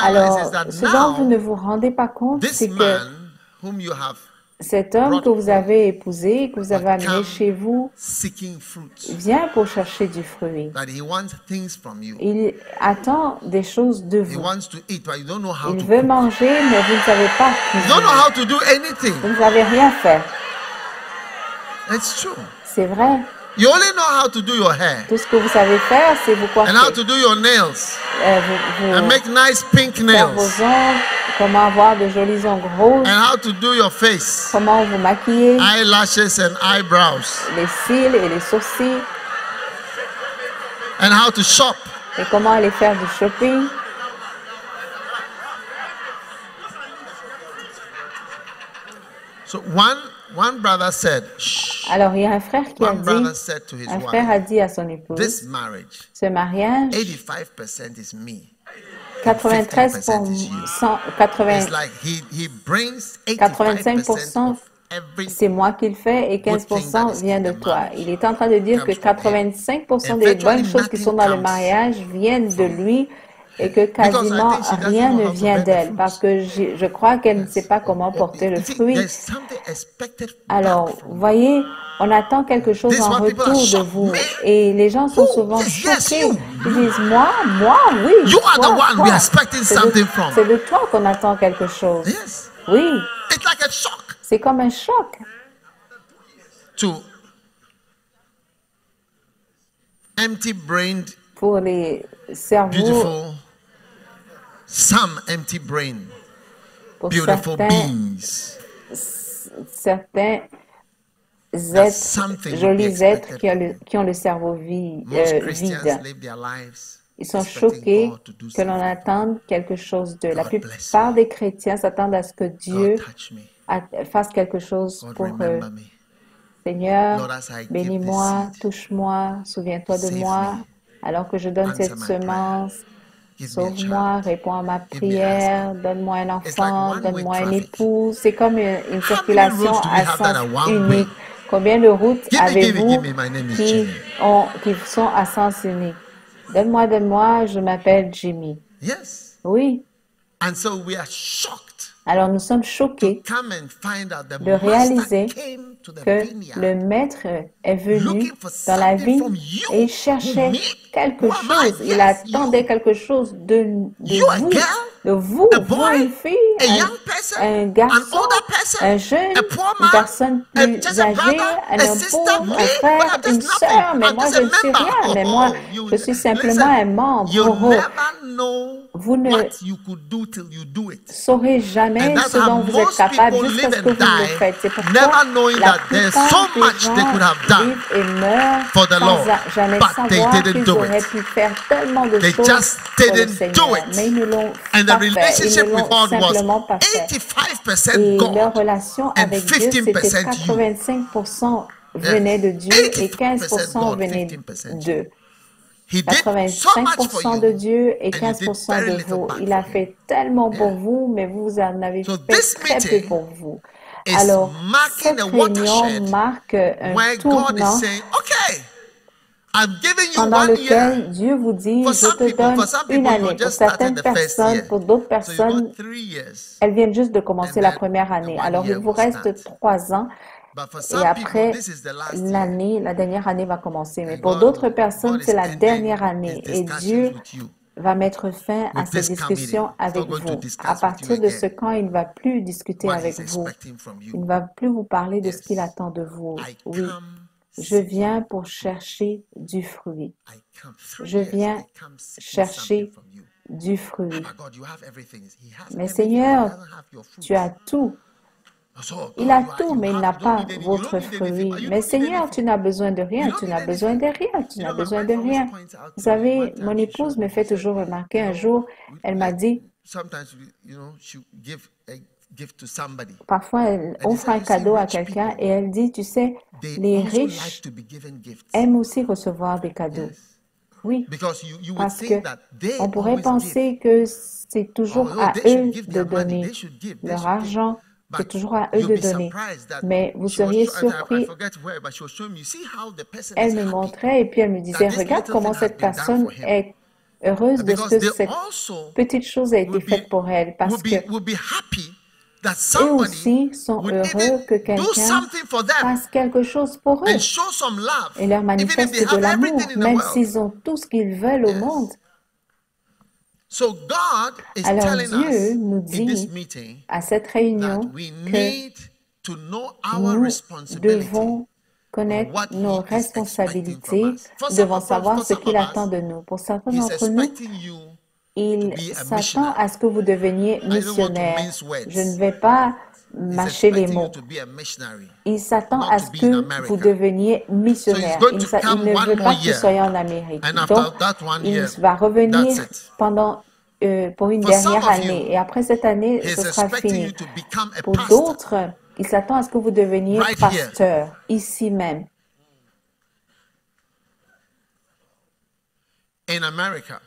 Alors, ce dont vous ne vous rendez pas compte, c'est que cet homme que vous avez épousé, que vous avez amené chez vous, vient pour chercher du fruit. Il attend des choses de vous. Il veut manger, mais vous ne savez pas cuisiner. Vous ne savez rien faire. C'est vrai. You only know how to do your hair. Tout ce que vous savez faire, c'est vous coiffer. And how to do your nails. And make nice pink nails. Vos ongles, comment avoir de jolis ongles roses. And how to do your face. Comment vous maquiller. Eyelashes and eyebrows. Les cils et les sourcils. And how to shop. Et comment aller faire du shopping. So one brother said, alors, il y a un frère qui a dit à son épouse, ce mariage, 85%, c'est moi qui le fais et 15% vient de toi. Il est en train de dire que 85% des bonnes choses qui sont dans le mariage viennent de lui et que quasiment rien ne vient d'elle, parce que je crois qu'elle ne sait pas comment porter le fruit. Alors, vous voyez, on attend quelque chose en retour de vous, et les gens sont souvent choqués. Ils disent, moi, oui, c'est de toi qu'on attend quelque chose. Oui, c'est comme un choc. Pour les cerveaux, some empty brain, beautiful beings. Certains êtres, jolis êtres qui ont le cerveau vide. Ils sont choqués que l'on attende quelque chose d'eux. La plupart des chrétiens s'attendent à ce que Dieu fasse quelque chose pour eux. Seigneur, bénis-moi, touche-moi, souviens-toi de moi, alors que je donne cette semence. Sauve-moi, réponds à ma prière, donne-moi un enfant, donne-moi une épouse. C'est comme une circulation à sens unique. Combien de routes avez-vous qui sont à sens unique? Donne-moi, je m'appelle Jimmy. Oui. Alors nous sommes choqués de réaliser que le maître est venu dans la vie et cherchait quelque chose. Il attendait quelque chose de vous, une fille, un garçon, un jeune, une personne plus âgée, un homme pauvre, un frère, une sœur. Mais moi, je ne suis rien. Mais moi, je suis simplement un membre. Vous ne saurez jamais ce dont vous êtes capable jusqu'à ce que vous le faites. C'est pourquoi la plupart des gens vivent et meurent sans jamais savoir qu'ils auraient pu faire tellement de choses pour le Seigneur. Mais ils ne l'ont pas fait. Ils ne l'ont simplement pas fait. Et leur relation avec Dieu, c'était 85% venait de Dieu et 15% venait d'eux. 85% de Dieu et 15% de vous. Il a fait tellement pour vous, mais vous en avez fait très peu pour vous. Alors, cette réunion marque un tournant pendant lequel Dieu vous dit, je te donne une année. Pour certaines personnes, pour d'autres personnes, elles viennent juste de commencer la première année. Alors, il vous reste 3 ans. Et après l'année, la dernière année va commencer. Mais pour d'autres personnes, c'est la dernière année. Et Dieu va mettre fin à ces discussions avec vous. À partir de ce camp, il ne va plus discuter avec vous. Il ne va plus vous parler de ce qu'il attend de vous. Oui, je viens pour chercher du fruit. Je viens chercher du fruit. Mais Seigneur, tu as tout. Il a tout, mais il n'a pas votre fruit. Mais Seigneur, tu n'as besoin de rien, tu n'as besoin de rien, tu n'as besoin de rien. Vous savez, mon épouse me fait toujours remarquer un jour, elle m'a dit, Parfois, elle offre un cadeau à quelqu'un et elle dit, tu sais, les riches aiment aussi recevoir des cadeaux. Oui, parce que on pourrait penser que c'est toujours à eux de donner leur argent, c'est toujours à eux de donner. Mais vous seriez surpris. Elle me montrait et puis elle me disait, regarde comment cette personne est heureuse de ce que cette petite chose a été faite pour elle, parce que eux aussi sont heureux que quelqu'un fasse quelque chose pour eux et leur manifeste de l'amour, même s'ils ont tout ce qu'ils veulent au monde. Alors Dieu nous dit à cette réunion que nous devons connaître nos responsabilités, nous devons savoir ce qu'il attend de nous. Pour certains d'entre nous, il s'attend à ce que vous deveniez missionnaire. Je ne vais pas mâcher les mots. Il s'attend à ce que vous deveniez missionnaire. Il ne veut pas que vous soyez en Amérique. Donc, il va revenir pour une dernière année. Et après cette année, ce sera fini. Pour d'autres, il s'attend à ce que vous deveniez pasteur, ici même.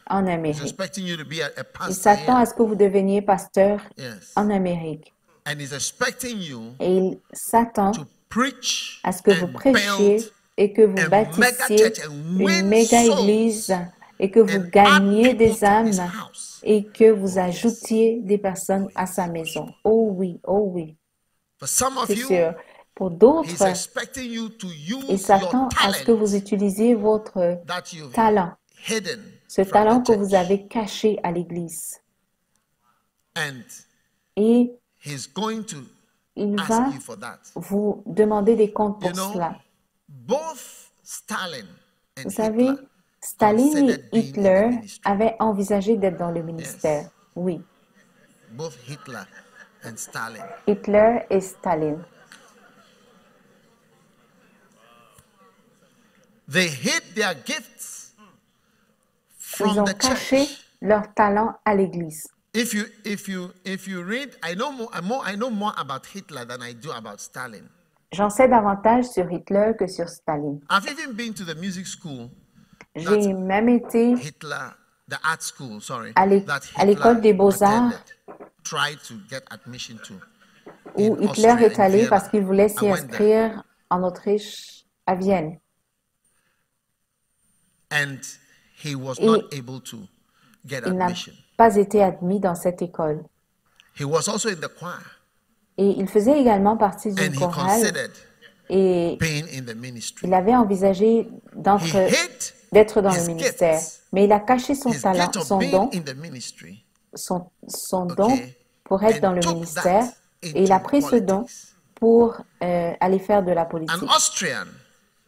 En Amérique. Il s'attend à ce que vous deveniez pasteur en Amérique. Et il s'attend à ce que vous prêchiez et que vous bâtissiez une méga église et que vous gagniez des âmes et que vous ajoutiez des personnes à sa maison. Oh oui, oh oui. C'est sûr. Pour d'autres, il s'attend à ce que vous utilisiez votre talent. Ce talent que vous avez caché à l'Église. Et il va vous demander des comptes pour cela. Vous savez, Staline et Hitler avaient envisagé d'être dans le ministère. Oui. Hitler et Staline. Ils ont caché leur talent à l'Église. J'en sais davantage sur Hitler que sur Staline. J'ai même été à l'école des beaux-arts où Hitler est allé parce qu'il voulait s'y inscrire en Autriche, à Vienne. Et il n'a pas été admis dans cette école. Et il faisait également partie d'une chorale et il avait envisagé d'être dans le ministère. Mais il a caché son talent, son don pour être dans le ministère et il a pris ce don pour aller faire de la politique.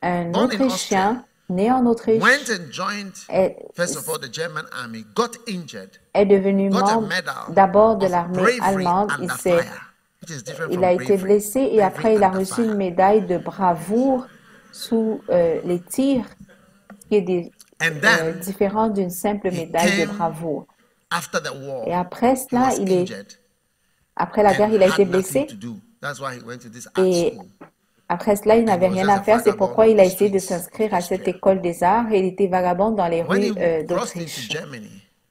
Un Autrichien né en Autriche, est devenu membre d'abord de l'armée allemande. Il a été blessé et après il a reçu une médaille de bravoure sous les tirs, qui est différent d'une simple médaille de bravoure. Et après cela, après la guerre, il a été blessé. Et après cela, il n'avait rien à faire. C'est pourquoi il a essayé de s'inscrire à cette école des arts et il était vagabond dans les rues d'Autriche.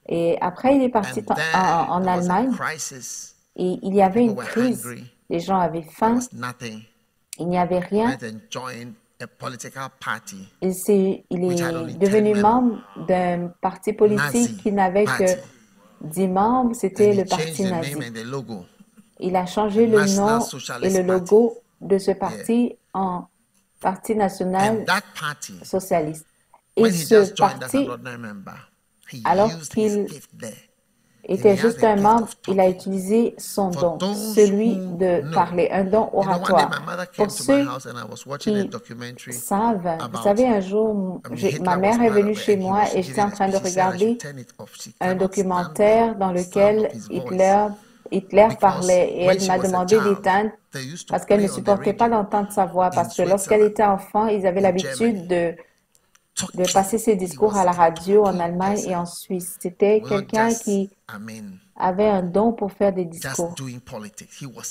Et après, il est parti en Allemagne et il y avait une crise. Les gens avaient faim. Il n'y avait rien. Il est devenu membre d'un parti politique qui n'avait que 10 membres. C'était le parti nazi. Il a changé le nom et le logo de ce parti en Parti national socialiste. Et ce parti, alors qu'il était juste un membre, il a utilisé son don, celui de parler, un don oratoire. Pour ceux qui savent, vous savez, un jour, ma mère est venue chez moi et j'étais en train de regarder un documentaire dans lequel Hitler parlait et elle m'a demandé d'éteindre parce qu'elle ne supportait pas d'entendre sa voix parce que lorsqu'elle était enfant, ils avaient l'habitude de passer ses discours à la radio en Allemagne et en Suisse. C'était quelqu'un qui avait un don pour faire des discours.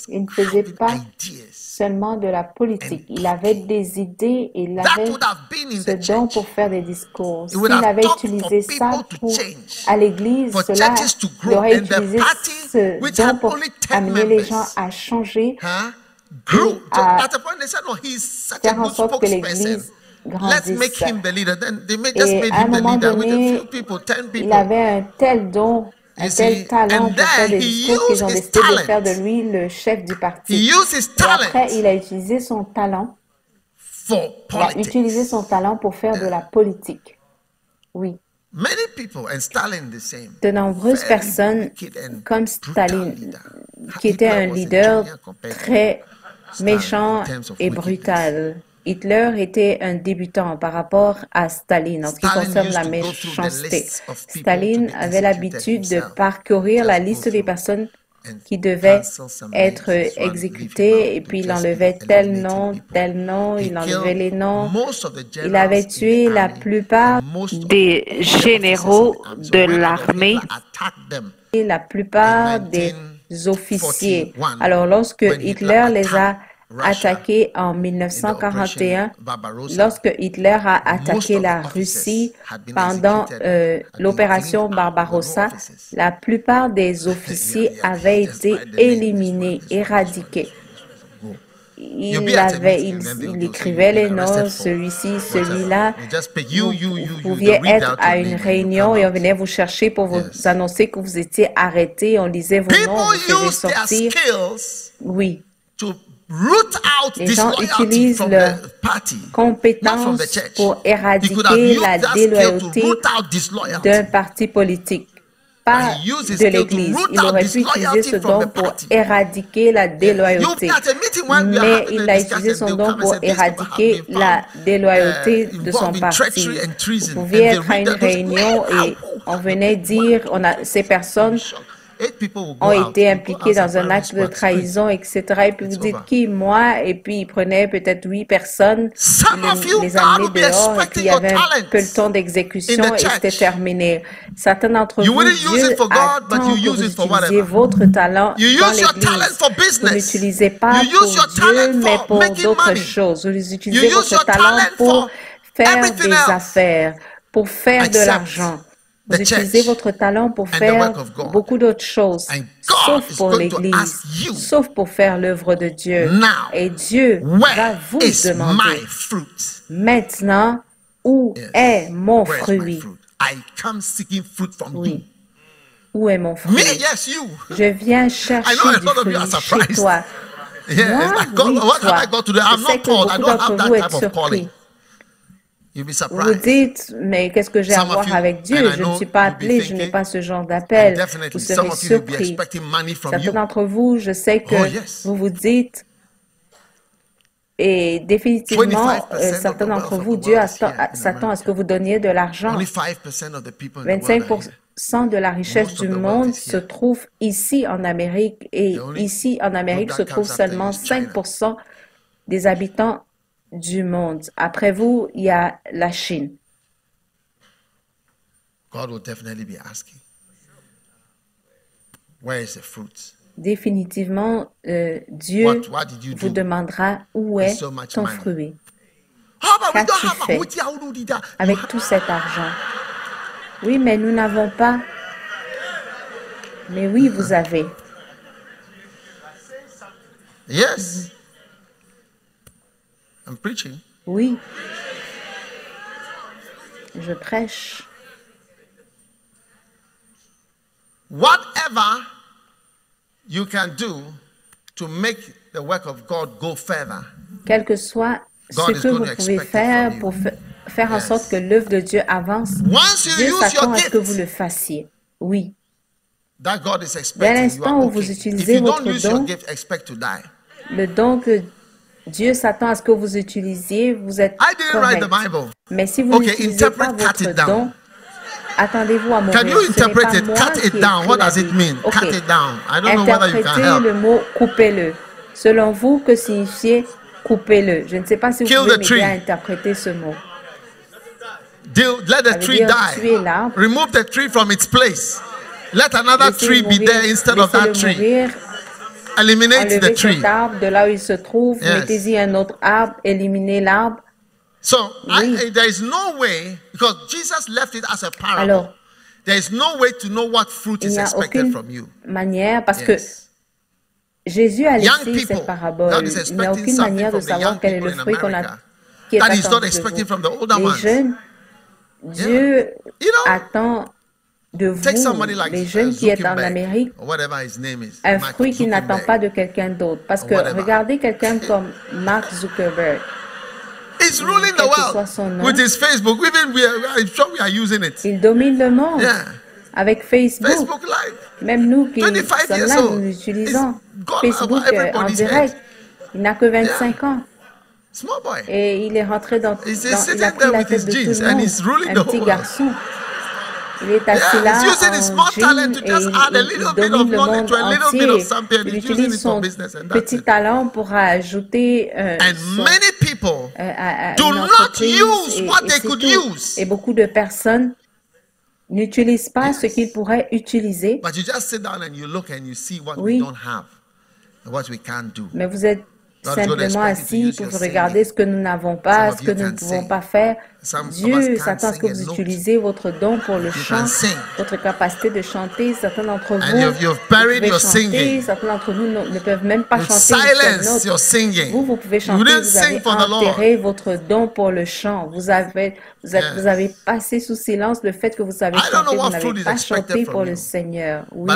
Il ne faisait pas seulement de la politique. Il avait des idées et il avait ce don pour faire des discours. S'il avait utilisé ça à l'église, cela, il aurait utilisé ce don pour amener les gens à changer et à faire en sorte que l'église grandisse. Et à un moment donné, il avait un tel don, un tel talent pour faire des discours qu'ils ont décidé de faire de lui le chef du parti. Et après, il a utilisé son talent. Il a utilisé son talent pour faire de la politique. Oui. De nombreuses personnes, comme Staline, qui était un leader très méchant et brutal. Hitler était un débutant par rapport à Staline en ce qui concerne la méchanceté. Staline avait l'habitude de parcourir la liste des personnes qui devaient être exécutées et puis il enlevait tel nom, il enlevait les noms. Il avait tué la plupart des généraux de l'armée et la plupart des officiers. Alors lorsque Hitler les a attaqué en 1941, lorsque Hitler a attaqué la Russie pendant l'opération Barbarossa, la plupart des officiers avaient été éliminés, éradiqués. Il écrivait les noms, celui-ci, celui-là. Vous pouviez être à une réunion et on venait vous chercher pour vous annoncer que vous étiez arrêté. On lisait vos noms, on vous faisait sortir. Oui. Les gens utilisent leurs compétences pour éradiquer la déloyauté d'un parti politique, pas de l'Église. Il aurait pu utiliser ce don pour éradiquer la déloyauté, mais il a utilisé son don pour éradiquer la déloyauté de son parti. Vous pouviez être à une réunion et on venait dire, ces personnes ont été impliqués dans un acte de trahison, etc. Et puis vous dites qui? Moi. Et puis ils prenaient peut-être 8 personnes, les amenaient dehors, et puis il y avait un peloton d'exécution et c'était terminé. Certains d'entre vous, Dieu attend que vous utilisiez votre talent dans l'Église. Vous n'utilisez pas pour Dieu, mais pour d'autres choses. Vous utilisez votre talent pour faire des affaires, pour faire de l'argent. Vous utilisez votre talent pour faire beaucoup d'autres choses, sauf pour l'Église, sauf pour faire l'œuvre de Dieu. Et Dieu va vous demander, maintenant, où est mon fruit? Oui. Où est mon fruit? Je viens chercher du fruit chez toi. Moi, oui, toi. Je sais que beaucoup d'entre vous êtes surpris. Vous dites, mais qu'est-ce que j'ai à voir avec Dieu? Je ne suis pas appelé, je n'ai pas ce genre d'appel. Vous serez surpris. Certains d'entre vous, je sais que vous vous dites, et définitivement, certains d'entre vous, Dieu s'attend à ce que vous donniez de l'argent. 25% de la richesse du monde se trouve ici en Amérique, et ici en Amérique se trouve seulement 5% des habitants du monde. Après vous, il y a la Chine. Définitivement, Dieu vous demandera où est ton fruit. Qu'as-tu fait avec tout cet argent? Oui, mais nous n'avons pas. Mais oui, vous avez. Yes. I'm preaching. Oui. Je prêche. Whatever you can do to make the work of God go further. Quel que soit ce que vous pouvez faire pour faire en sorte que l'œuvre de Dieu avance, Dieu s'attend à ce que vous le fassiez. Oui. Dès l'instant où vous utilisez votre don, le don que Dieu s'attend à ce que vous utilisiez, vous êtes correct. Mais si vous n'utilisez pas votre don, attendez-vous à mourir. Ce n'est pas moi qui ai interprétez le mot « coupez-le ». Selon vous, que signifie « coupez-le » ? Je ne sais pas si vous pouvez m'aider à interpréter ce mot. Let the tree die. Remove the tree from its place. Let another tree be there instead of that tree. Eliminate the tree. Cet arbre de là où il se trouve, mettez-y un autre arbre, éliminez l'arbre. So there is no way, because Jesus left it as a parable. Alors, there is no way to know what fruit is expected from you. Manière, parce que Jésus a laissé cette parabole. Il n'y a aucune manière de savoir quel est le fruit qu'on a, qui est attendu de vous. Les jeunes, Dieu attend de vous, les jeunes qui sont en Amérique, un fruit qui n'attend pas de quelqu'un d'autre. Parce que regardez quelqu'un comme Mark Zuckerberg. He's ruling the world with his Facebook. Even I'm sure we are using it. Il domine le monde avec Facebook. Facebook Live. Même nous qui sommes là, nous l'utilisons. Facebook en direct. Il n'a que 25 ans. Small boy. Et il est rentré dans il a pris la tête de tout le monde. Un petit garçon. Il est assis là en jean et il domine le monde entier. Il utilise son petit talent pour ajouter son à une entreprise et beaucoup de personnes n'utilisent pas ce qu'ils pourraient utiliser. Oui. Mais vous êtes simplement assis pour regarder ce que nous n'avons pas, ce que nous ne pouvons pas faire. Dieu s'attend à ce que vous utilisez votre don pour le chant, votre capacité de chanter. Certains d'entre vous pouvez chanter, certains d'entre nous ne peuvent même pas chanter. Vous pouvez chanter, vous avez enterré votre don pour le chant. Vous avez passé sous silence le fait que vous savez chanter, vous n'avez pas chanté pour le Seigneur. Oui.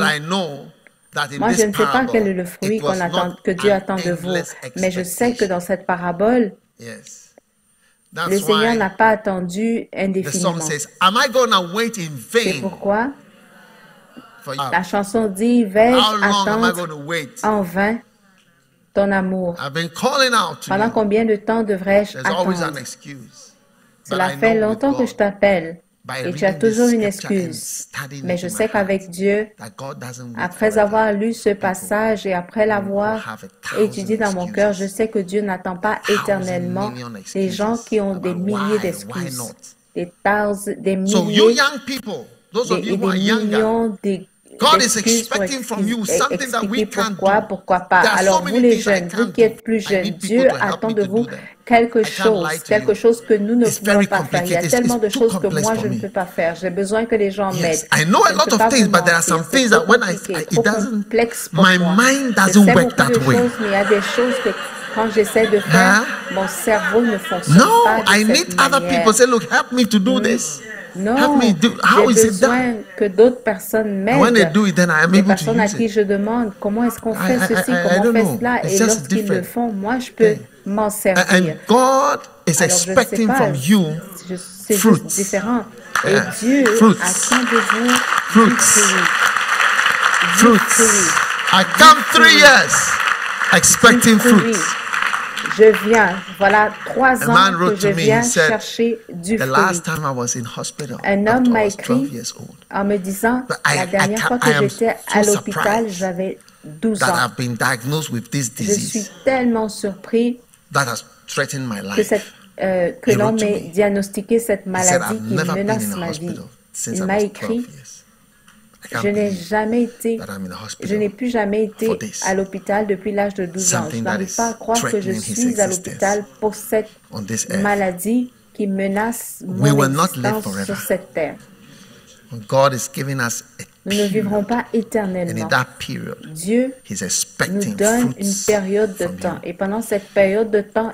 Moi, je ne sais pas quel est le fruit que Dieu attend de vous, mais je sais que dans cette parabole, le Seigneur n'a pas attendu indéfiniment. C'est pourquoi la chanson dit, vais-je attendre en vain ton amour? Pendant combien de temps devrais-je attendre? Cela fait longtemps que je t'appelle. Et tu as toujours une excuse. Mais je sais qu'avec Dieu, après avoir lu ce passage et après l'avoir étudié dans mon cœur, je sais que Dieu n'attend pas éternellement les gens qui ont des milliers d'excuses, des milliers, des millions d'excuses pour expliquer pourquoi pas. Alors vous les jeunes, vous qui êtes plus jeunes, Dieu attend de vous quelque chose que nous ne pouvons pas faire. Il y a tellement de choses que moi je ne peux pas faire. J'ai besoin que les gens m'aident. I know a lot of things, but there are some things that when my mind doesn't work that way. Mais il y a des choses que quand j'essaie de faire, mon cerveau ne fonctionne pas de cette I need other people say, look, help me to do this. Non, j'ai besoin que d'autres personnes m'aident. Des personnes à qui je demande comment est-ce qu'on fait ceci, comment on fait cela, et lorsqu'ils le font, moi je peux m'en servir. And God is expecting from you c'est juste différent. Et Dieu attend de vous du fruit. I come 3 years expecting fruit. Je viens, voilà 3 ans que je viens chercher du fruit. Un homme m'a écrit en me disant, la dernière fois que j'étais à l'hôpital, j'avais 12 ans. Je suis tellement surpris que l'on m'ait diagnostiqué cette maladie qui menace ma vie. Il m'a écrit, je n'ai plus jamais été à l'hôpital depuis l'âge de 12 ans. Je n'arrive pas à croire que je suis à l'hôpital pour cette maladie qui menace mon existence sur cette terre. Nous ne vivrons pas éternellement. Dieu nous donne une période de temps. Et pendant cette période de temps,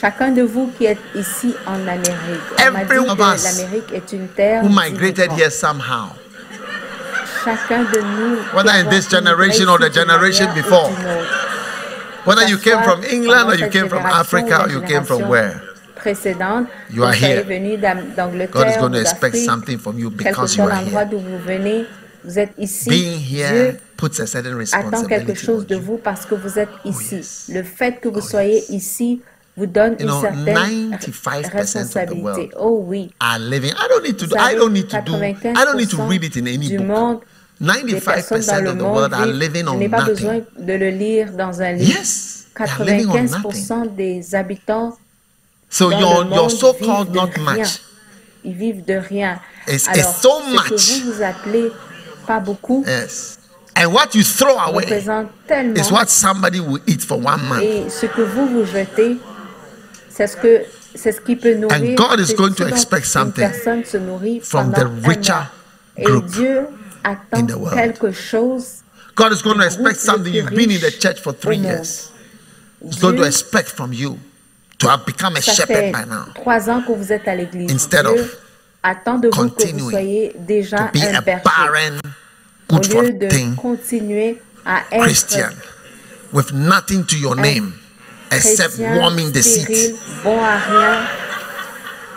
chacun de vous qui est ici en Amérique, on m'a dit que l'Amérique est une terre d'immigrants. Chacun de nous, whether in this generation or the generation before, whether you came from England or you came from Africa or you came from where, you are here. God is going to expect something from you because you are here. Vous êtes ici. Being here puts a certain attend quelque chose de vous parce que vous êtes ici. Le fait que vous soyez ici vous donne une certaine responsabilité. Oh oui. I don't need to read it in any book. 95% of the world are living on nothing. Je n'ai pas besoin de le lire dans un livre. 95% des habitants so your so-called not much ils vivent de rien. It's Alors, so ce much. que vous appelez pas beaucoup, Yes. And what you throw away représente tellement. is what somebody will eat for 1 month. Et ce que vous jetez, c'est ce qui peut nourrir. And God is going to dont expect something une personne se nourrit from pendant the richer un an. Et group Dieu attend in the world. quelque chose. God is going to du expect groupe something. le You've plus been in the riche church for 3 au monde. years. He's going to expect from you to have become a Ça shepherd fait by now. 3 ans que vous êtes à l'église. Instead Dieu of attend de vous que vous continuing soyez déjà to be un a berger. barren, Au good for lieu de thing continuer à être Christian with nothing to your name except chrétien warming the stérile, seat, bon à rien,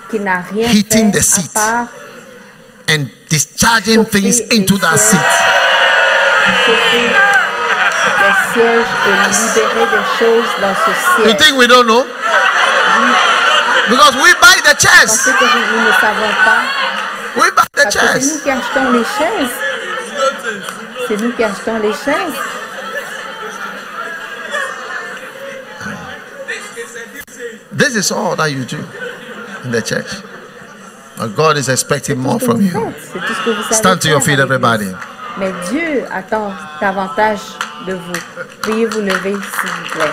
qui n'a rien Heating fait the seat. à part and discharging chauffer things les into that sièges, seat. chauffer les sièges et libérer des choses dans ce You siège. think we don't know? Because we buy the chairs. Pensez que nous ne savons pas. We buy the Parce que c'est nous chairs. qui achetons les chaises. C'est nous qui achetons les chaises. This is all that you do in the church. But God is expecting more from you. C'est tout ce que vous savez Stand to your faire feet, à l'église. everybody. Mais Dieu attend davantage de vous. Veuillez vous lever, s'il vous plaît.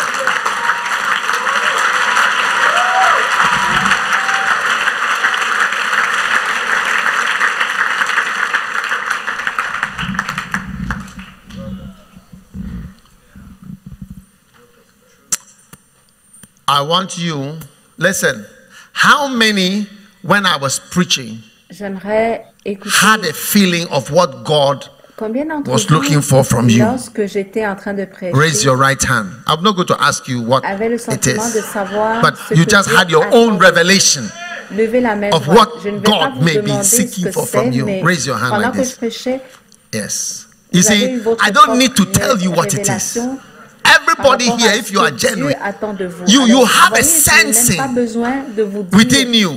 I want you, listen, how many, when I was preaching, J'aimerais écouter had a feeling of what God combien d'entre was vous, looking for from you? lorsque j'étais en train de prêcher, Raise your right hand. I'm not going to ask you what avaient le it sentiment de is, savoir but ce you que just Dieu had your attend own de vous. revelation Levez la main of droite. what Je ne vais pas God vous may be demander seeking ce que for from c'est, you. mais Raise your hand pendant like que je this. prêchais, Yes. You vous avez eu see, votre I don't need to propre tell you what it is. révélation Everybody par rapport here, à if ce you are que Dieu genuine, attend de vous. you Alors, have a voyez, je n'ai même sensing pas besoin de vous dire. within you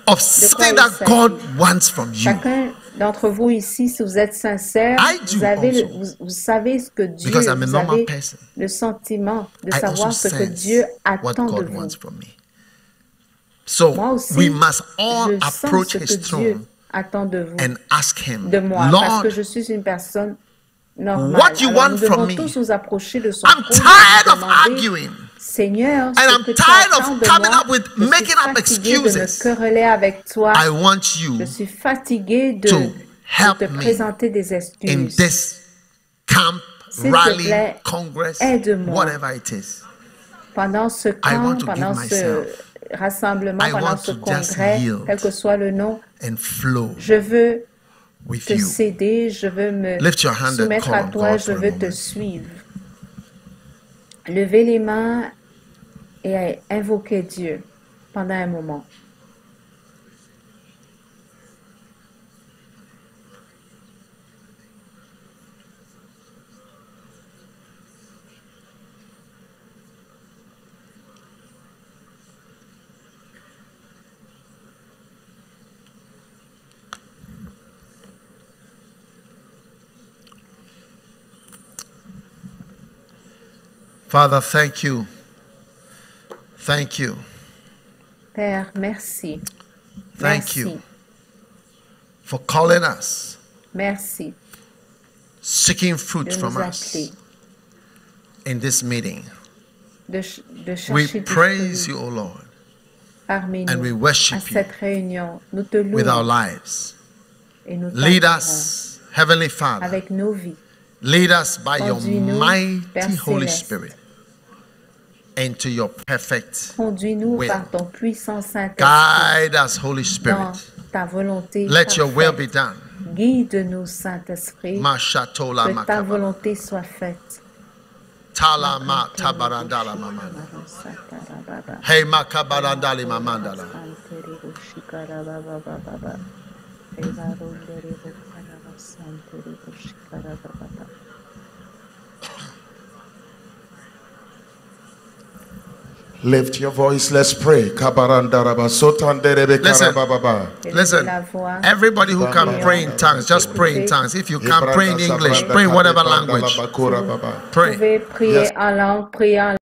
of something il that s'agit. God wants from you. Chacun d'entre vous ici, si vous êtes sincère, I do vous, avez also. vous savez ce que Dieu, Because I'm a vous normal avez person. le sentiment de I also savoir ce que sense Dieu what attend de God vous. wants from me. So Moi aussi, we must all je sens approach ce que His Dieu throne attend de vous, and ask Him, de moi, parce Lord, que je suis une personne normale. what you Alors, want nous from devons me? tous nous approcher de son I'm trône et tired lui of demander, arguing. Seigneur, And ce I'm que tu tired of attends de coming moi, up with je suis making up fatiguée de me excuses. quereller avec toi. I want you Je suis fatiguée de to help te me présenter des in excuses. this camp, S'il te rally, plaît, congress, aide-moi. whatever it is. Pendant ce I want camp, to pendant give ce myself. rassemblement, I pendant want ce to just congrès, yield quel que soit le nom, and flow je veux with te you. céder, je veux me Lift your hand and soumettre call à on toi, God je for a veux te moment. suivre. Levez les mains et invoquer Dieu pendant un moment. Father, thank you. Thank you. Père, merci. Thank Merci. you for calling us, Merci seeking fruit de from nous us appeler, in this meeting. de We chercher praise disponible you, O Lord, parmi and we nous à worship you cette réunion. Nous te with our louons lives. et nous Lead t'adorons us, Heavenly Father. avec nos vies. Lead us by your Conduis-nous, mighty Père Holy Céleste. Spirit into your perfect Conduis-nous will. par ton puissant Saint-Esprit Guide us, Holy dans Spirit. ta volonté Let your will be parfaite. done. Guide-nous, Saint-Esprit, Mashatola que ta makaba. volonté soit faite. Tala ma tabarandala mamanda. Hey makabarandali mamandala. Lift your voice, let's pray. Listen, everybody who can pray in tongues, just pray in tongues. If you can't pray in English, pray in whatever language. Vous Pray. pouvez prier en langue, prier en